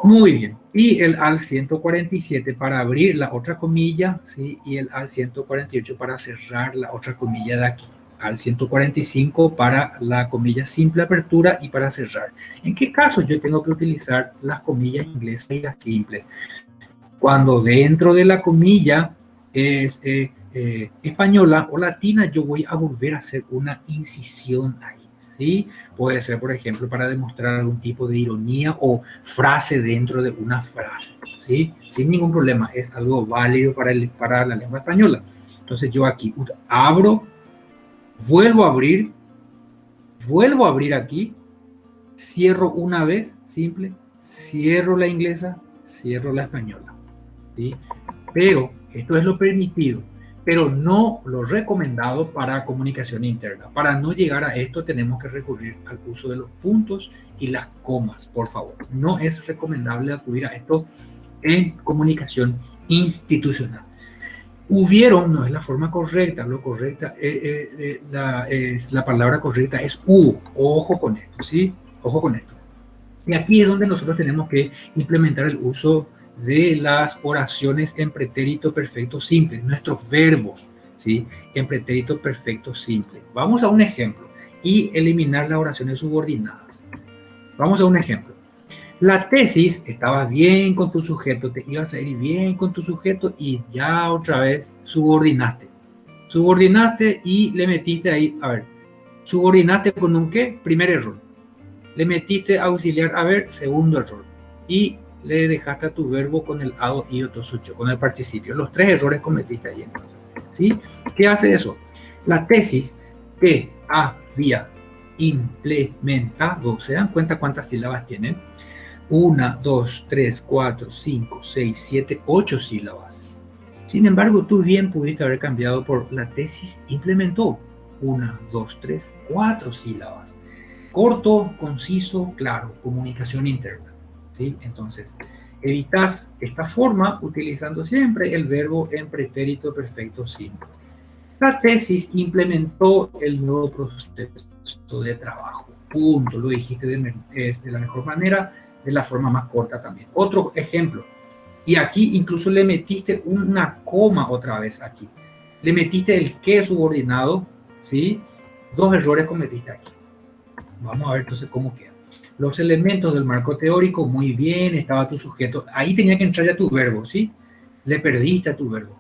Muy bien. Y el al 147 para abrir la otra comilla, ¿sí? Y el al 148 para cerrar la otra comilla de aquí. Al 145 para la comilla simple apertura y para cerrar. ¿En qué caso yo tengo que utilizar las comillas inglesas y las simples? Cuando dentro de la comilla es española o latina, yo voy a volver a hacer una incisión ahí, ¿sí? Puede ser, por ejemplo, para demostrar algún tipo de ironía o frase dentro de una frase, ¿sí? Sin ningún problema, es algo válido para la lengua española. Entonces yo aquí abro, vuelvo a abrir aquí, cierro una vez, simple, cierro la inglesa, cierro la española, ¿sí? Pero esto es lo permitido, pero no lo recomendado para comunicación interna. Para no llegar a esto tenemos que recurrir al uso de los puntos y las comas, por favor. No es recomendable acudir a esto en comunicación institucional. Hubieron no es la forma correcta, lo correcta, la palabra correcta es hubo. Ojo con esto, ¿sí? Ojo con esto. Y aquí es donde nosotros tenemos que implementar el uso de las oraciones en pretérito perfecto simple, nuestros verbos, ¿sí? En pretérito perfecto simple. Vamos a un ejemplo y eliminar las oraciones subordinadas. Vamos a un ejemplo. La tesis, estaba bien con tu sujeto, te ibas a ir bien con tu sujeto y ya otra vez subordinaste. Subordinaste y le metiste ahí, a ver, subordinaste con un qué, primer error. Le metiste auxiliar, a ver, segundo error. Y le dejaste a tu verbo con el ado, io, to, sucho, con el participio. Los tres errores cometiste ahí entonces, ¿sí? ¿Qué hace eso? La tesis que había implementado, ¿se dan cuenta cuántas sílabas tienen? 1, 2, 3, 4, 5, 6, 7, 8 sílabas. Sin embargo, tú bien pudiste haber cambiado por la tesis implementó 1, 2, 3, 4 sílabas. Corto, conciso, claro, comunicación interna, ¿sí? Entonces, evitas esta forma utilizando siempre el verbo en pretérito perfecto simple. La tesis implementó el nuevo proceso de trabajo. Punto. Lo dijiste de la mejor manera, de la forma más corta también. Otro ejemplo. Y aquí incluso le metiste una coma otra vez aquí. Le metiste el que subordinado, ¿sí? Dos errores cometiste aquí. Vamos a ver entonces cómo queda. Los elementos del marco teórico, muy bien, estaba tu sujeto. Ahí tenía que entrar ya tu verbo, ¿sí? Le perdiste a tu verbo.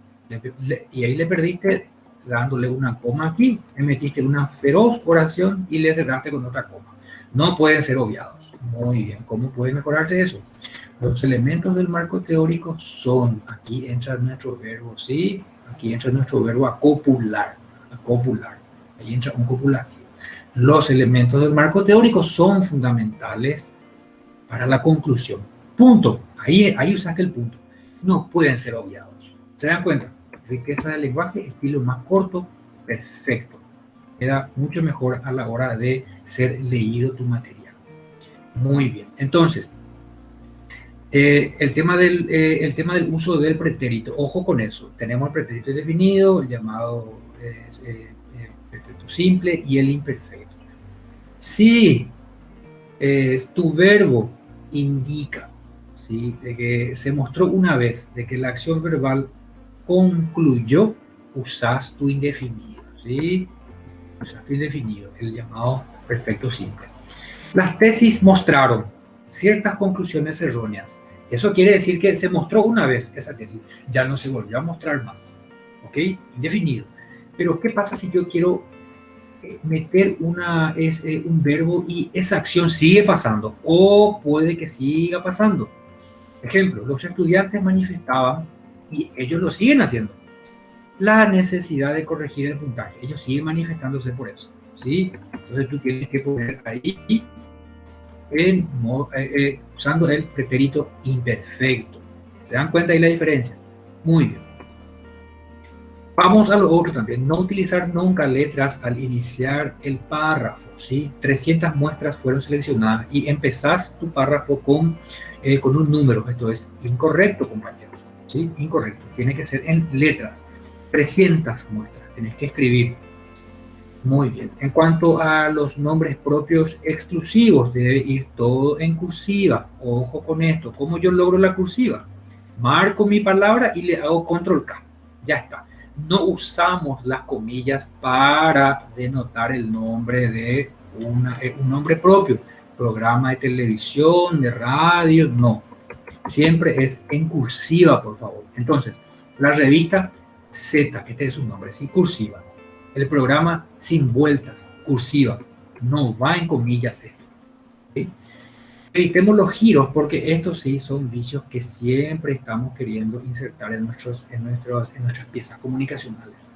Y ahí le perdiste dándole una coma aquí. Le metiste una feroz oración y le cerraste con otra coma. No pueden ser obviados. Muy bien, ¿cómo puede mejorarse eso? Los elementos del marco teórico son, aquí entra nuestro verbo, ¿sí? Aquí entra nuestro verbo a copular. Ahí entra un copulativo. Los elementos del marco teórico son fundamentales para la conclusión. Punto. Ahí usaste el punto. No pueden ser obviados. ¿Se dan cuenta? Riqueza del lenguaje, estilo más corto, perfecto. Queda mucho mejor a la hora de ser leído tu material. Muy bien. Entonces, el tema del uso del pretérito. Ojo con eso. Tenemos el pretérito definido, el llamado perfecto simple y el imperfecto. Si tu verbo indica, ¿sí? De que se mostró una vez de que la acción verbal concluyó, usas tu indefinido, ¿sí? Usas tu indefinido, el llamado perfecto simple. Las tesis mostraron ciertas conclusiones erróneas. Eso quiere decir que se mostró una vez esa tesis, ya no se volvió a mostrar más. ¿Ok? Indefinido. Pero ¿qué pasa si yo quiero meter un verbo y esa acción sigue pasando? O puede que siga pasando. Ejemplo, los estudiantes manifestaban, y ellos lo siguen haciendo, la necesidad de corregir el puntaje. Ellos siguen manifestándose por eso. ¿Sí? Entonces tú tienes que poner ahí usando el pretérito imperfecto. ¿Se dan cuenta ahí la diferencia? Muy bien. Vamos a lo otro también. No utilizar nunca letras al iniciar el párrafo. ¿Sí? 300 muestras fueron seleccionadas y empezás tu párrafo con un número. Esto es incorrecto, compañeros. ¿Sí? Incorrecto. Tiene que ser en letras. 300 muestras. Tienes que escribir. Muy bien. En cuanto a los nombres propios exclusivos, debe ir todo en cursiva. Ojo con esto. ¿Cómo yo logro la cursiva? Marco mi palabra y le hago control K. Ya está. No usamos las comillas para denotar el nombre de un nombre propio. Programa de televisión, de radio, no. Siempre es en cursiva, por favor. Entonces, la revista Z, este es su nombre, sí, cursiva. El programa sin vueltas, cursiva, no va en comillas esto. ¿Sí? Evitemos los giros porque estos sí son vicios que siempre estamos queriendo insertar en nuestras piezas comunicacionales.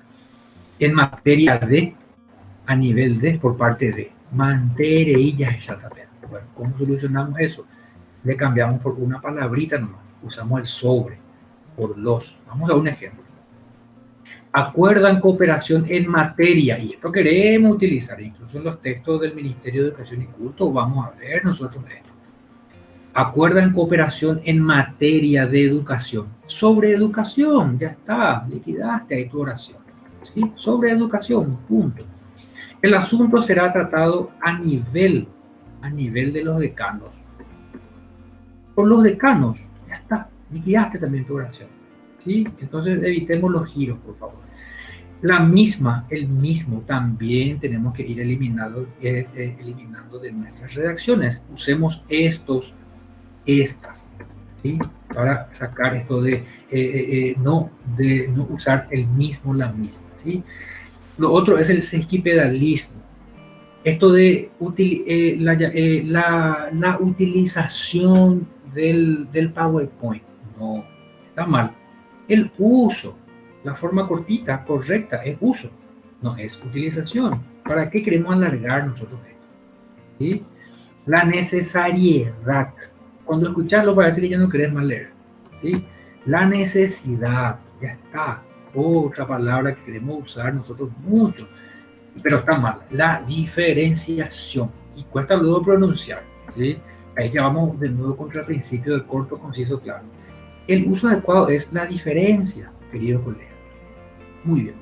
En materia de, a nivel de, por parte de, manterillas. Bueno, ¿cómo solucionamos eso? Le cambiamos por una palabrita nomás, usamos el sobre, por los. Vamos a un ejemplo. Acuerdan cooperación en materia, y esto queremos utilizar, incluso en los textos del Ministerio de Educación y Culto, vamos a ver nosotros esto. Acuerdan cooperación en materia de educación. Sobre educación, ya está, liquidaste ahí tu oración. ¿Sí? Sobre educación, punto. El asunto será tratado a nivel de los decanos. Por los decanos, ya está, liquidaste también tu oración. ¿Sí? Entonces evitemos los giros, por favor. El mismo, también tenemos que ir eliminando de nuestras redacciones. Usemos estas, ¿sí? Para sacar esto de no usar el mismo, la misma, ¿sí? Lo otro es el sesquipedalismo. Esto de la utilización del PowerPoint. No, está mal. El uso, la forma cortita, correcta, es uso, no es utilización. ¿Para qué queremos alargar nosotros esto? ¿Sí? La necesariedad. Cuando escucharlo parece que ya no querés más leer. ¿Sí? La necesidad, ya está. Otra palabra que queremos usar nosotros mucho, pero está mal. La diferenciación. Y cuesta luego pronunciar. ¿Sí? Ahí ya vamos de nuevo contra el principio del corto, conciso, claro. El uso adecuado es la diferencia, querido colega. Muy bien.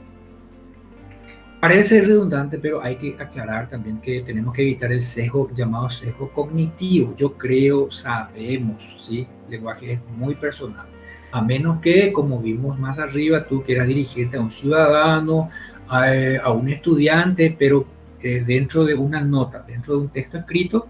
Parece redundante, pero hay que aclarar también que tenemos que evitar el sesgo llamado sesgo cognitivo. Yo creo, sabemos, ¿sí? El lenguaje es muy personal. A menos que, como vimos más arriba, tú quieras dirigirte a un ciudadano, a un estudiante, pero dentro de una nota, dentro de un texto escrito,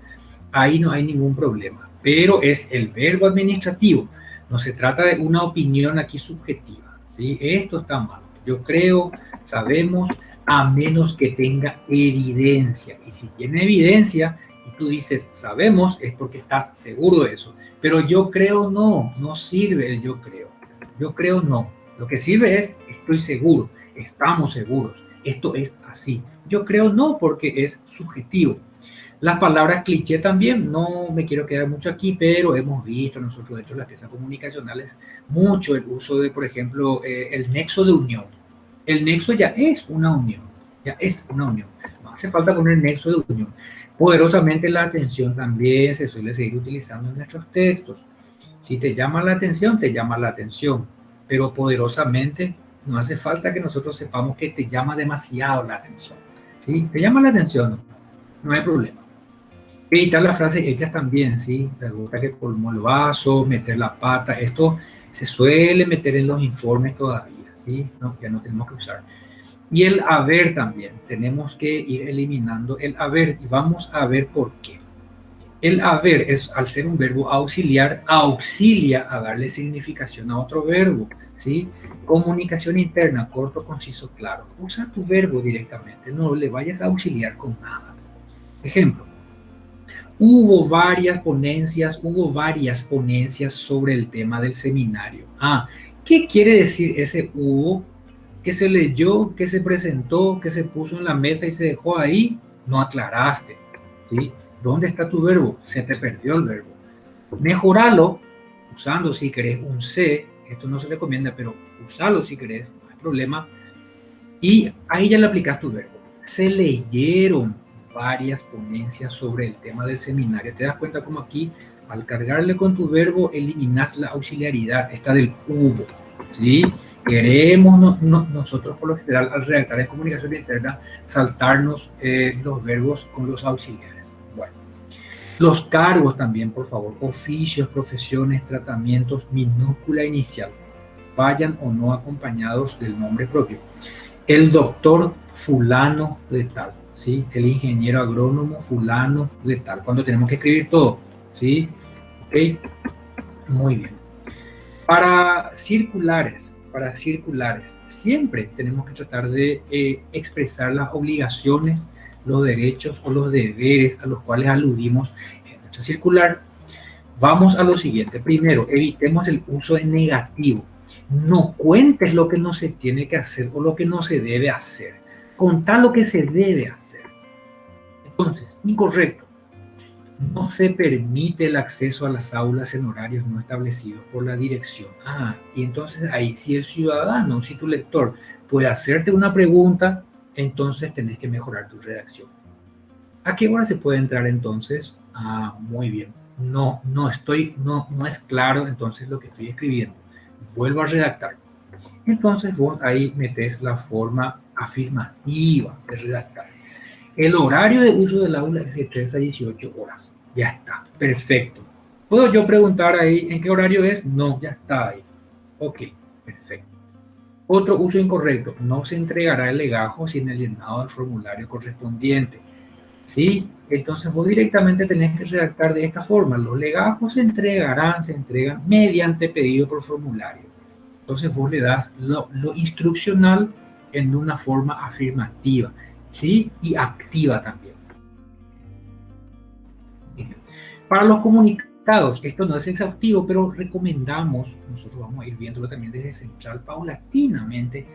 ahí no hay ningún problema. Pero es el verbo administrativo. No se trata de una opinión aquí subjetiva, ¿sí? Esto está mal. Yo creo, sabemos, a menos que tenga evidencia. Y si tiene evidencia y tú dices sabemos, es porque estás seguro de eso. Pero yo creo no sirve el yo creo. Yo creo no. Lo que sirve es estoy seguro, estamos seguros, esto es así. Yo creo no porque es subjetivo. Las palabras cliché también, no me quiero quedar mucho aquí, pero hemos visto nosotros, de hecho, las piezas comunicacionales, mucho el uso de, por ejemplo, el nexo de unión. El nexo ya es una unión, ya es una unión. No hace falta poner nexo de unión. Poderosamente la atención también se suele seguir utilizando en nuestros textos. Si te llama la atención, te llama la atención, pero poderosamente no hace falta que nosotros sepamos que te llama demasiado la atención. ¿Sí? Te llama la atención, no hay problema. Evitar las frases hechas también, ¿sí? Me gusta que colmó el vaso, meter la pata, esto se suele meter en los informes todavía, ¿sí? No, ya no tenemos que usar. Y el haber también, tenemos que ir eliminando el haber y vamos a ver por qué. El haber es, al ser un verbo auxiliar, auxilia a darle significación a otro verbo, ¿sí? Comunicación interna, corto, conciso, claro. Usa tu verbo directamente, no le vayas a auxiliar con nada. Ejemplo, hubo varias ponencias sobre el tema del seminario. Ah, ¿qué quiere decir ese hubo? ¿Qué se leyó? ¿Qué se presentó? ¿Qué se puso en la mesa y se dejó ahí? No aclaraste, ¿sí? ¿Dónde está tu verbo? Se te perdió el verbo. Mejoralo usando, si querés, un se. Esto no se recomienda, pero usalo si querés, no hay problema. Y ahí ya le aplicas tu verbo. Se leyeron varias ponencias sobre el tema del seminario. Te das cuenta como aquí, al cargarle con tu verbo, eliminas la auxiliaridad, esta del hubo, ¿sí? Queremos nosotros, por lo general, al redactar en comunicación interna, saltarnos los verbos con los auxiliares. Bueno, los cargos también, por favor, oficios, profesiones, tratamientos, minúscula inicial, vayan o no acompañados del nombre propio. El doctor fulano de tal, ¿sí? El ingeniero agrónomo fulano de tal. Cuando tenemos que escribir todo, ¿sí? ¿Ok? Muy bien. Para circulares, siempre tenemos que tratar de expresar las obligaciones, los derechos o los deberes a los cuales aludimos en nuestra circular. Vamos a lo siguiente. Primero, evitemos el uso de negativo. No cuentes lo que no se tiene que hacer o lo que no se debe hacer. Contá lo que se debe hacer. Entonces, incorrecto. No se permite el acceso a las aulas en horarios no establecidos por la dirección. Ah, y entonces ahí, si el ciudadano, si tu lector puede hacerte una pregunta, entonces tenés que mejorar tu redacción. ¿A qué hora se puede entrar entonces? Ah, muy bien. No es claro entonces lo que estoy escribiendo. Vuelvo a redactar. Entonces vos ahí metes la forma afirmativa de redactar. El horario de uso del aula es de 3 a 18 horas. Ya está, perfecto. ¿Puedo yo preguntar ahí en qué horario es? No, ya está ahí. Ok, perfecto. Otro uso incorrecto, no se entregará el legajo sin el llenado del formulario correspondiente. ¿Sí? Entonces vos directamente tenés que redactar de esta forma. Los legajos se entregan mediante pedido por formulario. Entonces vos le das lo instruccional en una forma afirmativa, ¿sí? Y activa también. Para los comunicados, esto no es exhaustivo, pero recomendamos, nosotros vamos a ir viéndolo también desde Central, paulatinamente,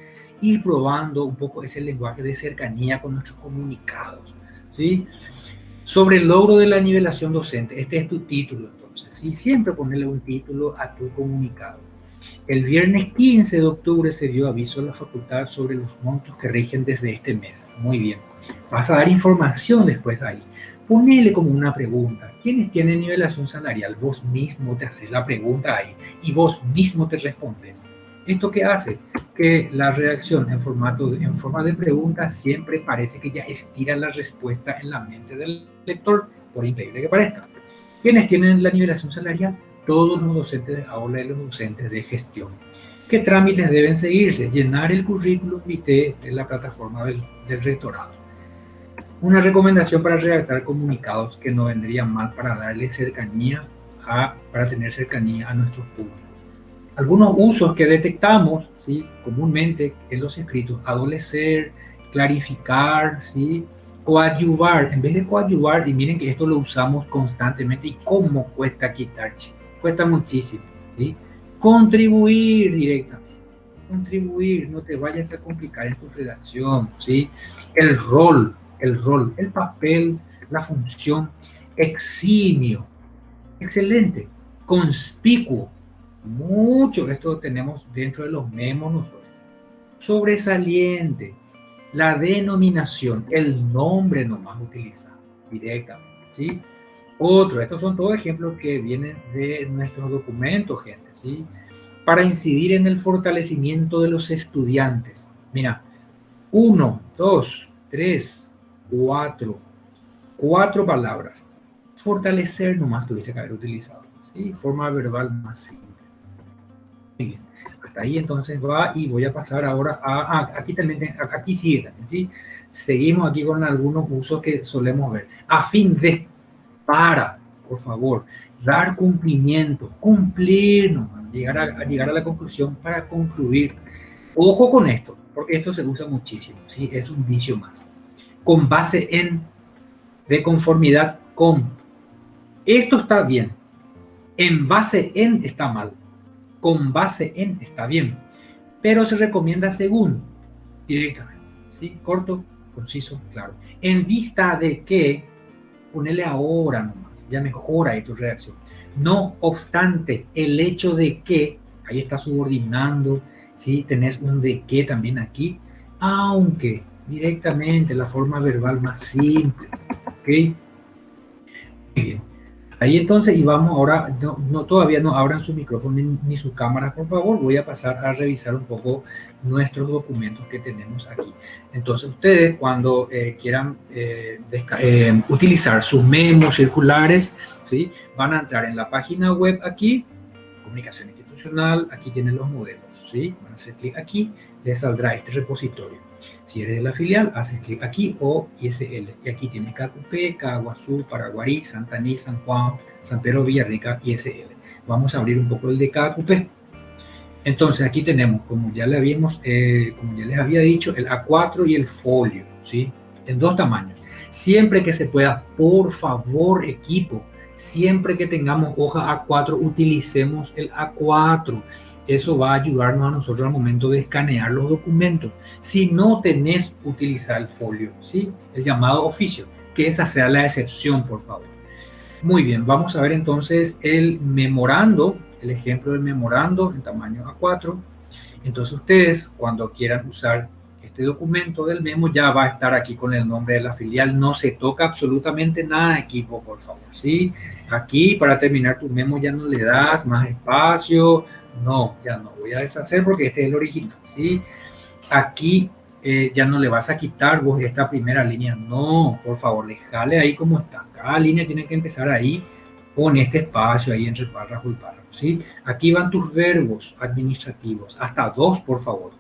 ir probando un poco ese lenguaje de cercanía con nuestros comunicados, ¿sí? Sobre el logro de la nivelación docente, este es tu título entonces, ¿sí? Siempre ponerle un título a tu comunicado. El viernes 15 de octubre se dio aviso a la facultad sobre los montos que rigen desde este mes. Muy bien. Vas a dar información después ahí. Ponele como una pregunta. ¿Quiénes tienen nivelación salarial? Vos mismo te haces la pregunta ahí y vos mismo te respondes. ¿Esto qué hace? Que la redacción en forma de pregunta siempre parece que ya estira la respuesta en la mente del lector, por increíble que parezca. ¿Quiénes tienen la nivelación salarial? Todos los docentes de aula y los docentes de gestión. ¿Qué trámites deben seguirse? Llenar el currículum vitae de la plataforma del rectorado. Una recomendación para redactar comunicados que no vendría mal para darle cercanía para tener cercanía a nuestros públicos. Algunos usos que detectamos, ¿sí? Comúnmente en los escritos: adolecer, clarificar, ¿sí? Coadyuvar. En vez de coadyuvar, y miren que esto lo usamos constantemente y cómo cuesta quitar, cuesta muchísimo, ¿sí? Contribuir directamente. Contribuir, no te vayas a complicar en tu redacción, ¿sí? El rol, el papel, la función, eximio, excelente, conspicuo, mucho, esto tenemos dentro de los memos nosotros. Sobresaliente, la denominación, el nombre nomás utilizado directamente, ¿sí? Otro, estos son todos ejemplos que vienen de nuestros documentos, gente, ¿sí? Para incidir en el fortalecimiento de los estudiantes. Mira, 1, 2, 3, 4, 4 palabras. Fortalecer nomás tuviste que haber utilizado, ¿sí? Forma verbal más simple. Muy bien. Hasta ahí entonces va y voy a pasar ahora aquí también, aquí sigue también, ¿sí? Seguimos aquí con algunos usos que solemos ver. A fin de, para, por favor, dar cumplimiento, cumplir, nomás, llegar a la conclusión para concluir. Ojo con esto, porque esto se usa muchísimo, ¿sí? Es un vicio más. Con base en, de conformidad con. Esto está bien. En base en está mal. Con base en está bien. Pero se recomienda según, directamente. ¿Sí? Corto, conciso, claro. En vista de que, ponele ahora nomás, ya mejora ahí tu redacción. No obstante, el hecho de que, ahí está subordinando, ¿sí? Tenés un de que también aquí, aunque directamente la forma verbal más simple, ¿ok? Muy bien. Ahí entonces, y vamos ahora, todavía no abran su micrófono ni su cámara, por favor. Voy a pasar a revisar un poco nuestros documentos que tenemos aquí. Entonces, ustedes cuando quieran utilizar sus memos circulares, ¿sí? Van a entrar en la página web aquí, comunicación institucional, aquí tienen los modelos, ¿sí? Van a hacer clic aquí, les saldrá este repositorio. Si eres de la filial, haces clic aquí o ISL. Y aquí tienes Cacupé, Caguazú, Paraguarí, Santaní, San Juan, San Pedro, Villarrica, ISL. Vamos a abrir un poco el de Cacupé. Entonces aquí tenemos, como ya les había dicho, el A4 y el folio, ¿sí? En dos tamaños. Siempre que se pueda, por favor, equipo, siempre que tengamos hoja A4, utilicemos el A4. Eso va a ayudarnos a nosotros al momento de escanear los documentos. Si no tenés, utiliza el folio, ¿sí? El llamado oficio, que esa sea la excepción, por favor. Muy bien, vamos a ver entonces el memorando, el ejemplo del memorando en tamaño A4. Entonces ustedes, cuando quieran usar este documento del memo, ya va a estar aquí con el nombre de la filial. No se toca absolutamente nada, equipo, por favor, ¿sí? Aquí, para terminar tu memo, ya no le das más espacio. No, ya no voy a deshacer porque este es el original, ¿sí? Aquí ya no le vas a quitar vos esta primera línea. No, por favor, déjale ahí como está. Cada línea tiene que empezar ahí con este espacio ahí entre párrafo y párrafo, ¿sí? Aquí van tus verbos administrativos, hasta dos, por favor.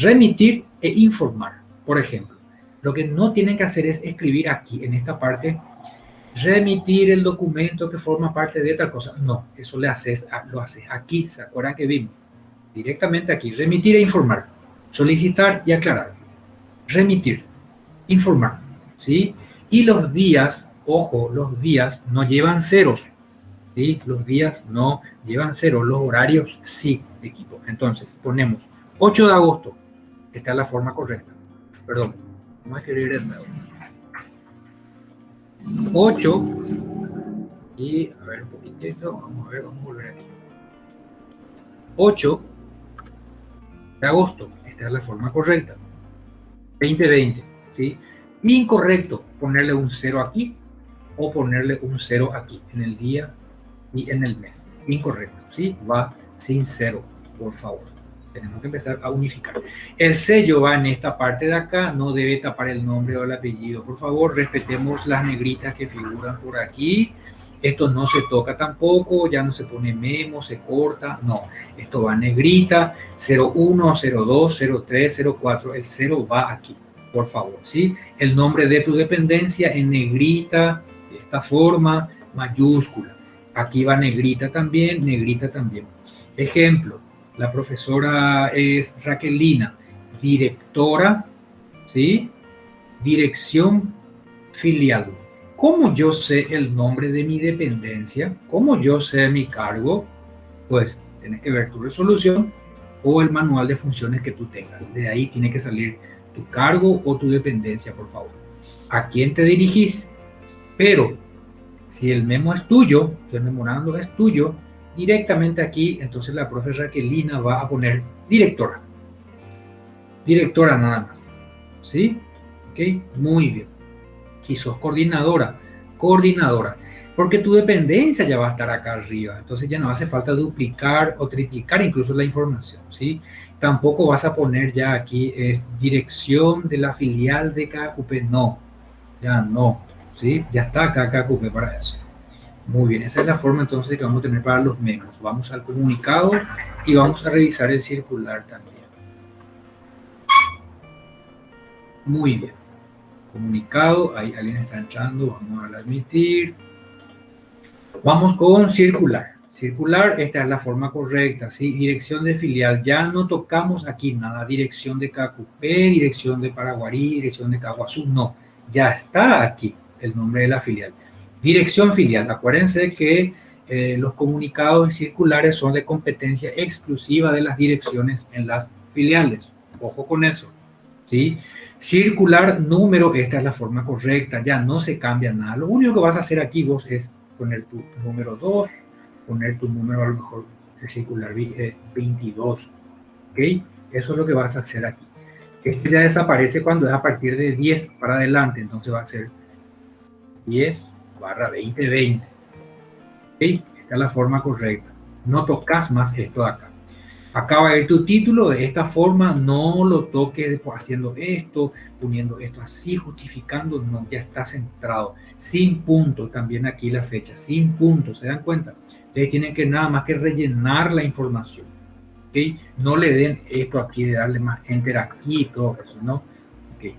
Remitir e informar, por ejemplo. Lo que no tienen que hacer es escribir aquí, en esta parte, remitir el documento que forma parte de otra cosa. No, eso lo haces aquí. ¿Se acuerdan que vimos? Directamente aquí, remitir e informar. Solicitar y aclarar. Remitir, informar, ¿sí? Y los días, ojo, los días no llevan ceros, ¿sí? Los días no llevan ceros, los horarios sí, equipo. Entonces, ponemos 8 de agosto, esta es la forma correcta. Perdón, vamos a escribir de nuevo. 8, y a ver un poquitito, vamos a volver aquí. 8 de agosto, esta es la forma correcta. 2020, ¿sí? Incorrecto ponerle un 0 aquí o ponerle un 0 aquí, en el día y en el mes. Incorrecto, ¿sí? Va sin 0, por favor. Tenemos que empezar a unificar. El sello va en esta parte de acá, no debe tapar el nombre o el apellido. Por favor, respetemos las negritas que figuran por aquí. Esto no se toca tampoco, ya no se pone memo, se corta, no. Esto va en negrita, 01, 02, 03, 04, el 0 va aquí, por favor, ¿sí? El nombre de tu dependencia en negrita, de esta forma, mayúscula. Aquí va negrita también, negrita también. Ejemplo, la profesora es Raquelina, directora, ¿sí? Dirección filial. ¿Cómo yo sé el nombre de mi dependencia? ¿Cómo yo sé mi cargo? Pues tienes que ver tu resolución o el manual de funciones que tú tengas. De ahí tiene que salir tu cargo o tu dependencia, por favor. ¿A quién te dirigís? Pero si el memo es tuyo, si el memorando es tuyo, directamente aquí, entonces la profe Raquelina va a poner directora. Directora nada más. ¿Sí? Ok, muy bien. Si sos coordinadora, coordinadora, porque tu dependencia ya va a estar acá arriba, entonces ya no hace falta duplicar o triplicar incluso la información, ¿sí? Tampoco vas a poner ya aquí es dirección de la filial de KQP, no, ya no, ¿sí? Ya está acá KQP para eso. Muy bien, esa es la forma entonces que vamos a tener para los memos. Vamos al comunicado y vamos a revisar el circular también. Muy bien. Comunicado, ahí alguien está entrando, vamos a admitir. Vamos con circular. Circular, esta es la forma correcta, ¿sí? Dirección de filial, ya no tocamos aquí nada. Dirección de Cacupé, dirección de Paraguarí, dirección de Caguazú, no. Ya está aquí el nombre de la filial. Dirección filial, acuérdense que los comunicados circulares son de competencia exclusiva de las direcciones en las filiales. Ojo con eso, ¿sí? Circular número, esta es la forma correcta, ya no se cambia nada. Lo único que vas a hacer aquí vos es poner tu número 2, poner tu número a lo mejor el circular 22, ¿ok? Eso es lo que vas a hacer aquí. Esto ya desaparece cuando es a partir de 10 para adelante, entonces va a ser 10/2020, ¿ok? Esta es la forma correcta. No tocas más esto de acá. Acá va a ir tu título, de esta forma no lo toques haciendo esto, poniendo esto así, justificando, no, ya está centrado, sin punto, también aquí la fecha, sin punto, ¿se dan cuenta? Ustedes tienen que nada más que rellenar la información, ¿ok? No le den esto aquí de darle más enter aquí y todo eso, ¿no? Ok.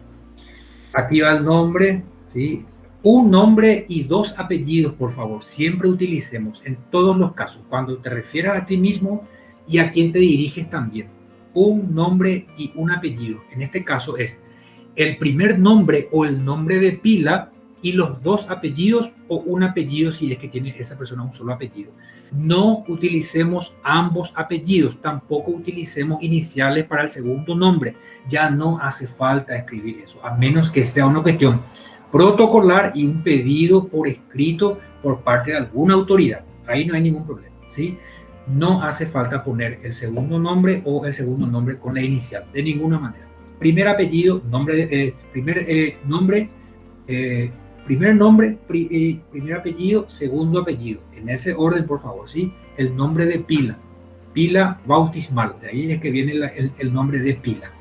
Aquí va el nombre, ¿sí? Un nombre y 2 apellidos, por favor, siempre utilicemos en todos los casos, cuando te refieras a ti mismo y a quien te diriges también. Un nombre y un apellido. En este caso es el primer nombre o el nombre de pila y los 2 apellidos o un apellido si es que tiene esa persona un solo apellido. No utilicemos ambos apellidos, tampoco utilicemos iniciales para el segundo nombre. Ya no hace falta escribir eso, a menos que sea una cuestión protocolar y un pedido por escrito por parte de alguna autoridad. Ahí no hay ningún problema, ¿sí? No hace falta poner el segundo nombre o el segundo nombre con la inicial, de ninguna manera. Primer apellido, nombre, primer nombre, primer apellido, segundo apellido. En ese orden, por favor, ¿sí? El nombre de pila, pila bautismal, de ahí es que viene el nombre de pila.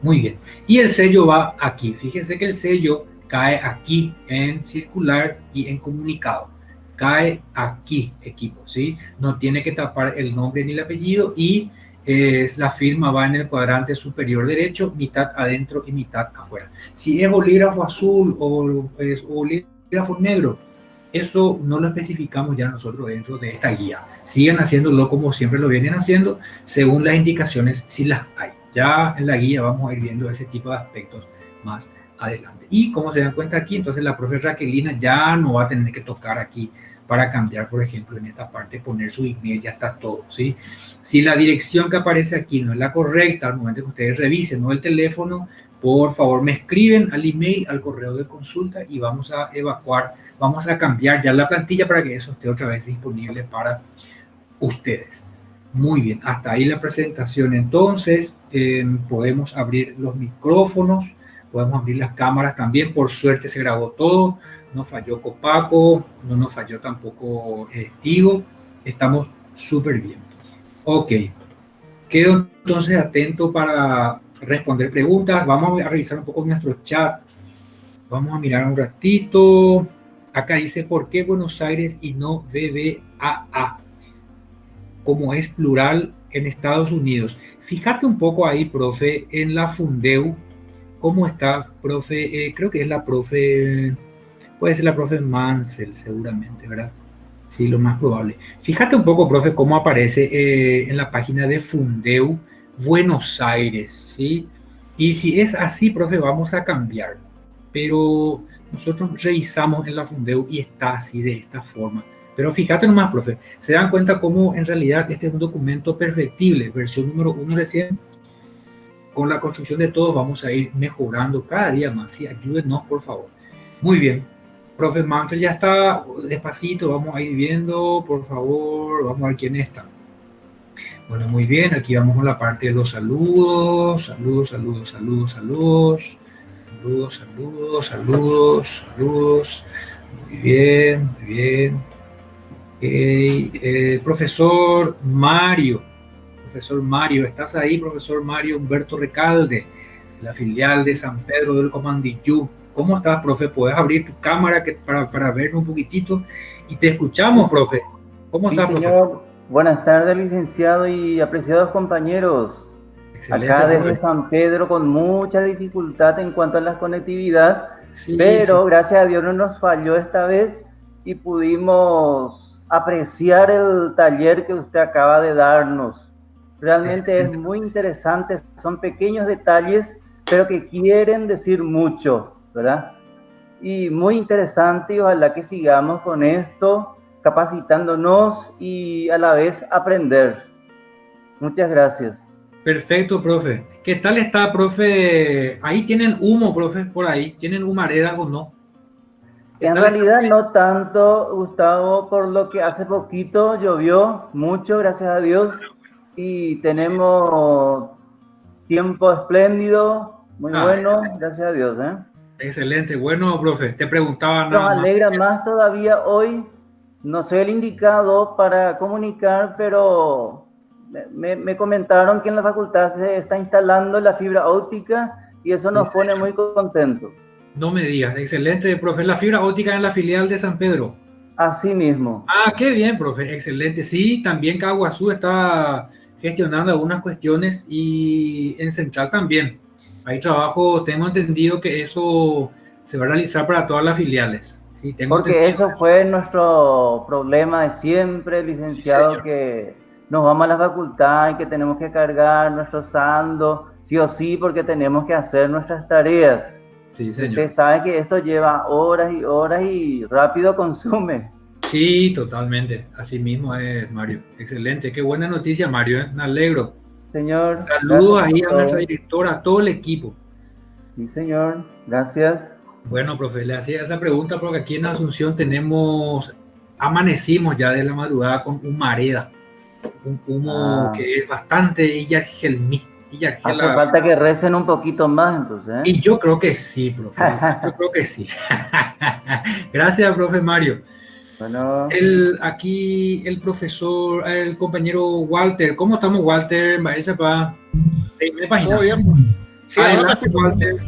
Muy bien. Y el sello va aquí. Fíjense que el sello cae aquí en circular y en comunicado. Cae aquí, equipo, ¿sí? No tiene que tapar el nombre ni el apellido y la firma va en el cuadrante superior derecho, mitad adentro y mitad afuera. Si es bolígrafo azul o bolígrafo negro, eso no lo especificamos ya nosotros dentro de esta guía. Sigan haciéndolo como siempre lo vienen haciendo, según las indicaciones, si las hay. Ya en la guía vamos a ir viendo ese tipo de aspectos más adelante. Y como se dan cuenta aquí, entonces la profe Raquelina ya no va a tener que tocar aquí para cambiar, por ejemplo, en esta parte, poner su email, ya está todo, ¿sí? Si la dirección que aparece aquí no es la correcta, al momento que ustedes revisen, no el teléfono, por favor me escriben al email, al correo de consulta y vamos a evacuar, vamos a cambiar ya la plantilla para que eso esté otra vez disponible para ustedes. Muy bien, hasta ahí la presentación. Entonces, podemos abrir los micrófonos, podemos abrir las cámaras también. Por suerte se grabó todo, no falló Copaco, no nos falló tampoco Tigo. Estamos súper bien. Ok, quedo entonces atento para responder preguntas. Vamos a revisar un poco nuestro chat. Vamos a mirar un ratito. Acá dice, ¿por qué Buenos Aires y no BBAA? Como es plural en Estados Unidos. Fíjate un poco ahí, profe, en la Fundeu, cómo está, profe, creo que es la profe, puede ser la profe Mansfeld, seguramente, ¿verdad? Sí, lo más probable. Fíjate un poco, profe, cómo aparece en la página de Fundeu Buenos Aires, ¿sí? Y si es así, profe, vamos a cambiar. Pero nosotros revisamos en la Fundeu y está así de esta forma. Pero fíjate nomás, profe, se dan cuenta cómo en realidad este es un documento perfectible, versión número 1 recién. Con la construcción de todos vamos a ir mejorando cada día más. Sí, ayúdenos, por favor. Muy bien. Profe Manfred ya está despacito, vamos a ir viendo, por favor, vamos a ver quién está. Bueno, muy bien, aquí vamos con la parte de los saludos, saludos, saludos, saludos, saludos, saludos, saludos, saludos, saludos. Muy bien, muy bien. Profesor Mario, ¿estás ahí, profesor Mario Humberto Recalde, la filial de San Pedro del Comandillú? ¿Cómo estás, profe? ¿Puedes abrir tu cámara para vernos un poquitito? Y te escuchamos, profe. ¿Cómo estás, profe? Señor. Buenas tardes, licenciado y apreciados compañeros. Excelente, acá desde San Pedro con mucha dificultad en cuanto a la conectividad, sí, pero sí, gracias a Dios no nos falló esta vez y pudimos apreciar el taller que usted acaba de darnos. Realmente es muy interesante, son pequeños detalles, pero que quieren decir mucho, ¿verdad? Y muy interesante, y ojalá que sigamos con esto, capacitándonos y a la vez aprender. Muchas gracias. Perfecto, profe. ¿Qué tal está, profe? Ahí tienen humo, profe, por ahí. ¿Tienen humareda o no? ¿Qué En tal está? realidad no tanto, Gustavo, por lo que hace poquito llovió mucho, gracias a Dios, y tenemos tiempo espléndido, muy Ah, bueno, gracias a Dios, ¿eh? excelente. Bueno, profe, te preguntaba Nos nada más. alegra más todavía hoy, no soy el indicado para comunicar, pero me comentaron que en la facultad se está instalando la fibra óptica y eso Sí, nos sí. pone muy contentos. No me digas. Excelente, profe. La fibra óptica en la filial de San Pedro. Así mismo. Ah, qué bien, profe. Excelente. Sí, también Caguazú está gestionando algunas cuestiones y en Central también. Hay trabajo, tengo entendido que eso se va a realizar para todas las filiales. Sí, tengo Porque entendido. eso fue nuestro problema de siempre, Sí, licenciado, señor. que nos vamos a la facultad y que tenemos que cargar nuestro saldo, sí o sí, porque tenemos que hacer nuestras tareas. Sí, Y usted señor. sabe que esto lleva horas y horas y rápido consume. Sí, totalmente. Así mismo es, Mario. Excelente. Qué buena noticia, Mario. Me alegro. Señor, gracias Saludos por ahí a nuestra todo. directora, a todo el equipo. Sí, señor, gracias. Bueno, profe, le hacía esa pregunta porque aquí en Asunción amanecimos ya de la madrugada con humareda, un humo Ah, que es bastante Iyargelmí, hace Iyargela. falta que recen un poquito más, entonces, ¿eh? Y yo creo que sí, profe, yo creo que sí. Gracias, profe Mario. Bueno, Aquí el profesor, el compañero Walter, ¿cómo estamos, Walter? Vaya para de Todo página. bien. Sí, ahora te Adelante, escucho bien. Walter.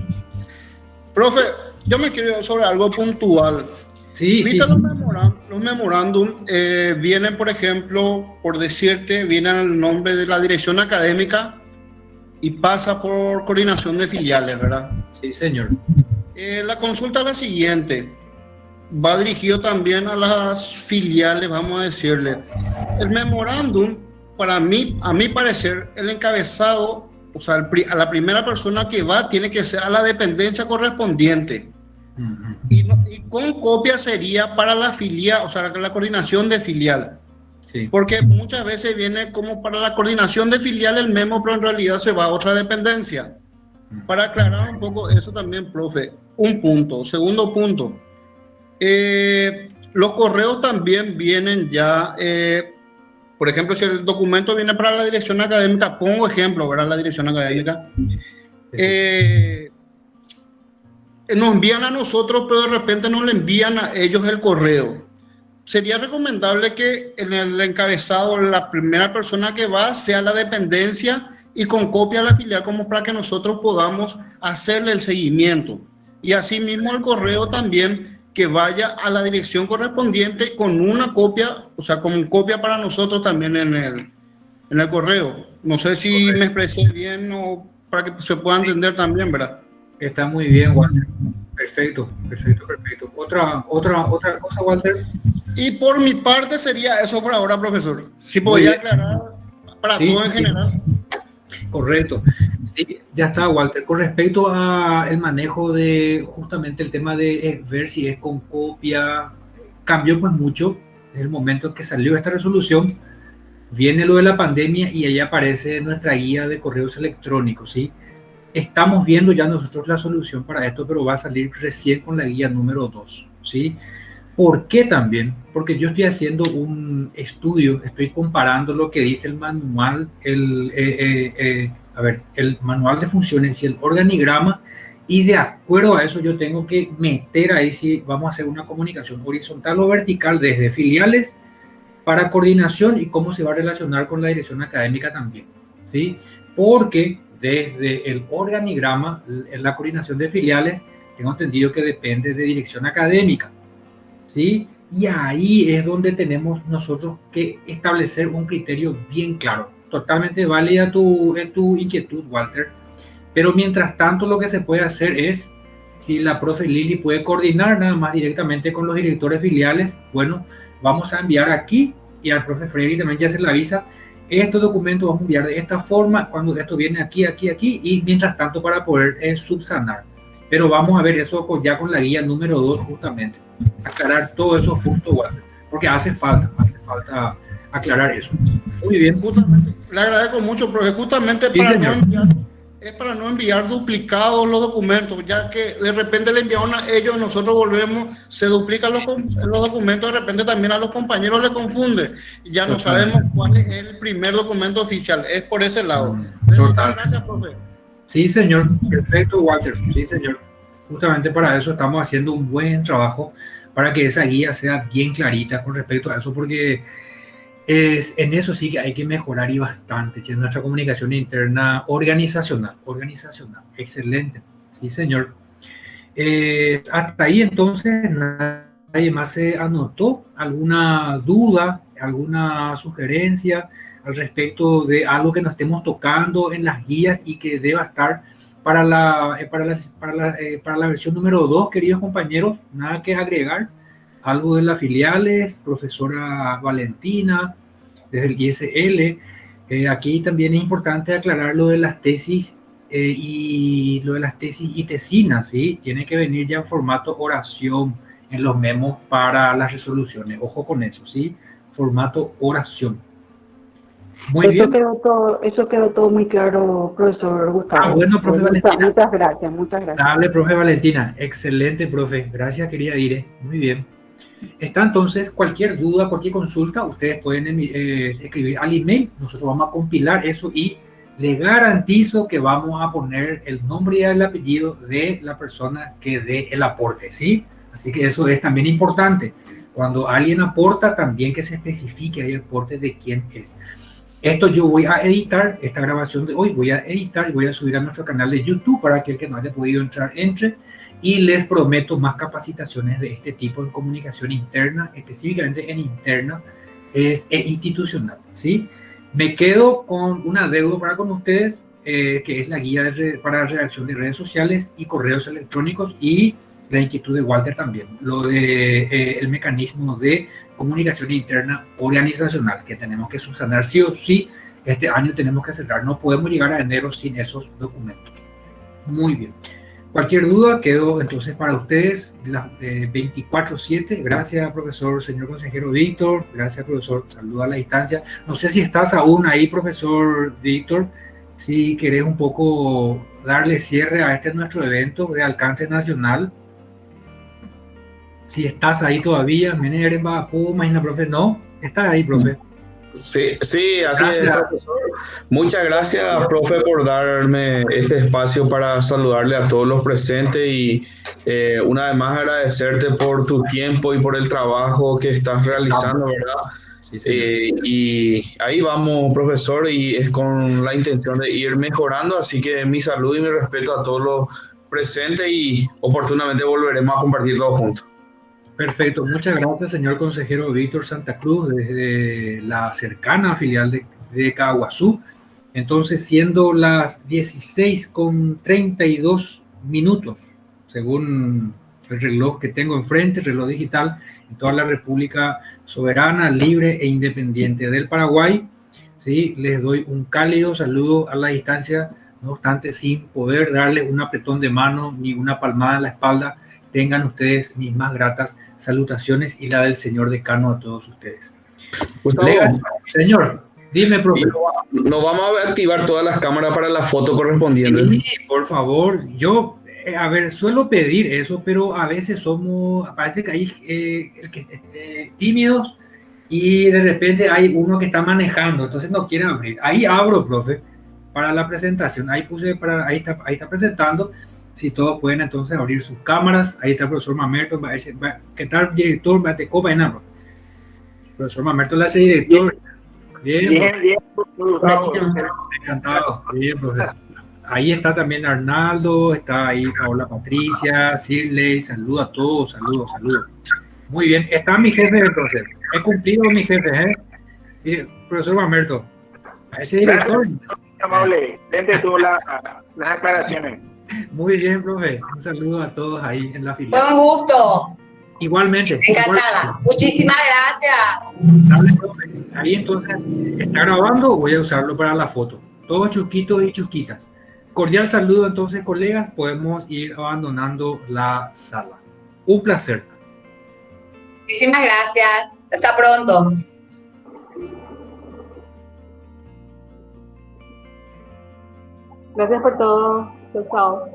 Profe, yo me quiero ir sobre algo puntual. Sí, sí, Viste sí. los memorándum, vienen, por ejemplo, por decirte, vienen el nombre de la dirección académica y pasa por coordinación de filiales, ¿verdad? Sí, señor. La consulta es la siguiente. Va dirigido también a las filiales, vamos a decirle. El memorándum, para mí, a mi parecer, el encabezado, o sea, a la primera persona que va tiene que ser a la dependencia correspondiente. Y con copia sería para la filial, o sea, la coordinación de filial. Sí. Porque muchas veces viene como para la coordinación de filial el memo, pero en realidad se va a otra dependencia. Para aclarar un poco eso también, profe, un punto. Segundo punto, los correos también vienen ya, por ejemplo, si el documento viene para la dirección académica, pongo ejemplo, ¿verdad? La dirección académica. Nos envían a nosotros, pero de repente no le envían a ellos el correo. Sería recomendable que en el encabezado la primera persona que va sea la dependencia y con copia a la filial como para que nosotros podamos hacerle el seguimiento. Y asimismo el correo también que vaya a la dirección correspondiente con una copia, o sea, con copia para nosotros también en el correo. No sé si me expresé bien o para que se pueda entender también, ¿verdad? Está muy bien, Walter. Perfecto, perfecto, perfecto. Otra cosa, Walter. Y por mi parte sería eso por ahora, profesor. Si Muy podía bien. aclarar para Sí, todo en sí, general. correcto. Sí, ya está, Walter. Con respecto a el manejo de justamente el tema de ver si es con copia, cambió pues mucho. En el momento en que salió esta resolución, viene lo de la pandemia y ahí aparece nuestra guía de correos electrónicos, ¿sí? Estamos viendo ya nosotros la solución para esto, pero va a salir recién con la guía número 2, ¿sí? ¿Por qué también? Porque yo estoy haciendo un estudio, estoy comparando lo que dice el manual, el manual de funciones y el organigrama, y de acuerdo a eso yo tengo que meter ahí si vamos a hacer una comunicación horizontal o vertical desde filiales para coordinación y cómo se va a relacionar con la dirección académica también, ¿sí? Porque desde el organigrama, en la coordinación de filiales, tengo entendido que depende de dirección académica, ¿sí? Y ahí es donde tenemos nosotros que establecer un criterio bien claro. Totalmente válida tu inquietud, Walter, pero mientras tanto lo que se puede hacer es, si la profe Lili puede coordinar nada más directamente con los directores filiales, bueno, vamos a enviar aquí, y al profe Freddy también ya se le avisa, estos documentos vamos a enviar de esta forma, cuando esto viene aquí, y mientras tanto para poder subsanar. Pero vamos a ver eso ya con la guía número 2 justamente, aclarar todos esos puntos, Walter, porque hace falta aclarar eso. Muy bien. Justamente, le agradezco mucho, profe, justamente Sí, para no enviar duplicados los documentos, ya que de repente le enviaron a ellos, nosotros volvemos, se duplican los documentos, de repente también a los compañeros les confunde, y ya no sabemos cuál es el primer documento oficial, es por ese lado. Muchas gracias, profe. Sí, señor, perfecto, Walter, sí, señor. Justamente para eso estamos haciendo un buen trabajo, para que esa guía sea bien clarita con respecto a eso, porque en eso sí que hay que mejorar y bastante, en nuestra comunicación interna organizacional, excelente, sí señor. Hasta ahí entonces nadie más se anotó, alguna duda, alguna sugerencia al respecto de algo que nos estemos tocando en las guías y que deba estar para la versión número 2, queridos compañeros, nada que agregar. Algo de las filiales, profesora Valentina, desde el ISL. Aquí también es importante aclarar lo de las tesis y tesinas, ¿sí? Tiene que venir ya en formato oración en los memos para las resoluciones. Ojo con eso, ¿sí? Formato oración. Muy bien. Eso quedó todo muy claro, profesor Gustavo. Bueno, profe Valentina. Muchas gracias. Dale, profe Valentina. Excelente, profe. Gracias, querida Dire. Muy bien. Está entonces, cualquier duda, cualquier consulta, ustedes pueden escribir al email. Nosotros vamos a compilar eso y le garantizo que vamos a poner el nombre y el apellido de la persona que dé el aporte, ¿sí? Así que eso es también importante. Cuando alguien aporta, también que se especifique el aporte de quién es. Esto yo voy a editar, esta grabación de hoy voy a editar y voy a subir a nuestro canal de YouTube para que el que no haya podido entrar, entre. Y les prometo más capacitaciones de este tipo en comunicación interna, específicamente en interna e institucional, ¿sí? Me quedo con una deuda para con ustedes, que es la guía para redacción de redes sociales y correos electrónicos, y la inquietud de Walter también, lo de el mecanismo de comunicación interna organizacional que tenemos que subsanar sí o sí. Este año tenemos que acercar, no podemos llegar a enero sin esos documentos. Muy bien. Cualquier duda quedo entonces para ustedes 24/7. Gracias, profesor, señor consejero Víctor. Gracias, profesor. Saludo a la distancia. No sé si estás aún ahí, profesor Víctor. Si querés un poco darle cierre a este nuestro evento de alcance nacional. Si estás ahí todavía, imagina, profe. No, estás ahí, profe. Sí, así es, profesor. Muchas gracias, profe, por darme este espacio para saludarle a todos los presentes y una vez más agradecerte por tu tiempo y por el trabajo que estás realizando, ¿verdad? Sí. Y ahí vamos, profesor, y es con la intención de ir mejorando, así que mi salud y mi respeto a todos los presentes y oportunamente volveremos a compartir todos juntos. Perfecto, muchas gracias, señor consejero Víctor Santa Cruz, desde la cercana filial de Caguazú. Entonces, siendo las 16:32, según el reloj que tengo enfrente, el reloj digital, en toda la República Soberana, Libre e Independiente del Paraguay, ¿sí? Les doy un cálido saludo a la distancia, no obstante, sin poder darle un apretón de mano ni una palmada en la espalda. Tengan ustedes mis más gratas salutaciones y la del señor decano a todos ustedes. Gustavo, señor, dime, profe. Nos vamos a activar todas las cámaras para la foto correspondiente. Sí, por favor. Yo, suelo pedir eso, pero a veces parece que hay tímidos y de repente hay uno que está manejando, entonces no quiere abrir. Ahí abro, profe, para la presentación. Ahí está presentando. Si todos pueden entonces abrir sus cámaras. Ahí está el profesor Mamerto. ¿Qué tal, director? Profesor Mamerto, la hace director. Bien. Encantado. Bien, profesor. Ahí está también Arnaldo, está ahí Paola Patricia, Shirley. Saludos a todos, saludos. Muy bien. Está mi jefe, entonces. He cumplido mi jefe, ¿eh? Profesor Mamerto. A ese director. Amable, dentro de todas las aclaraciones. Muy bien, profe. Un saludo a todos ahí en la fila. Fue un gusto. Igualmente. Encantada. Muchísimas gracias. Dale, profe. Ahí entonces está grabando, voy a usarlo para la foto. Todos chusquitos y chusquitas. Cordial saludo entonces, colegas. Podemos ir abandonando la sala. Un placer. Muchísimas gracias. Hasta pronto. Gracias por todo. Chao, chao.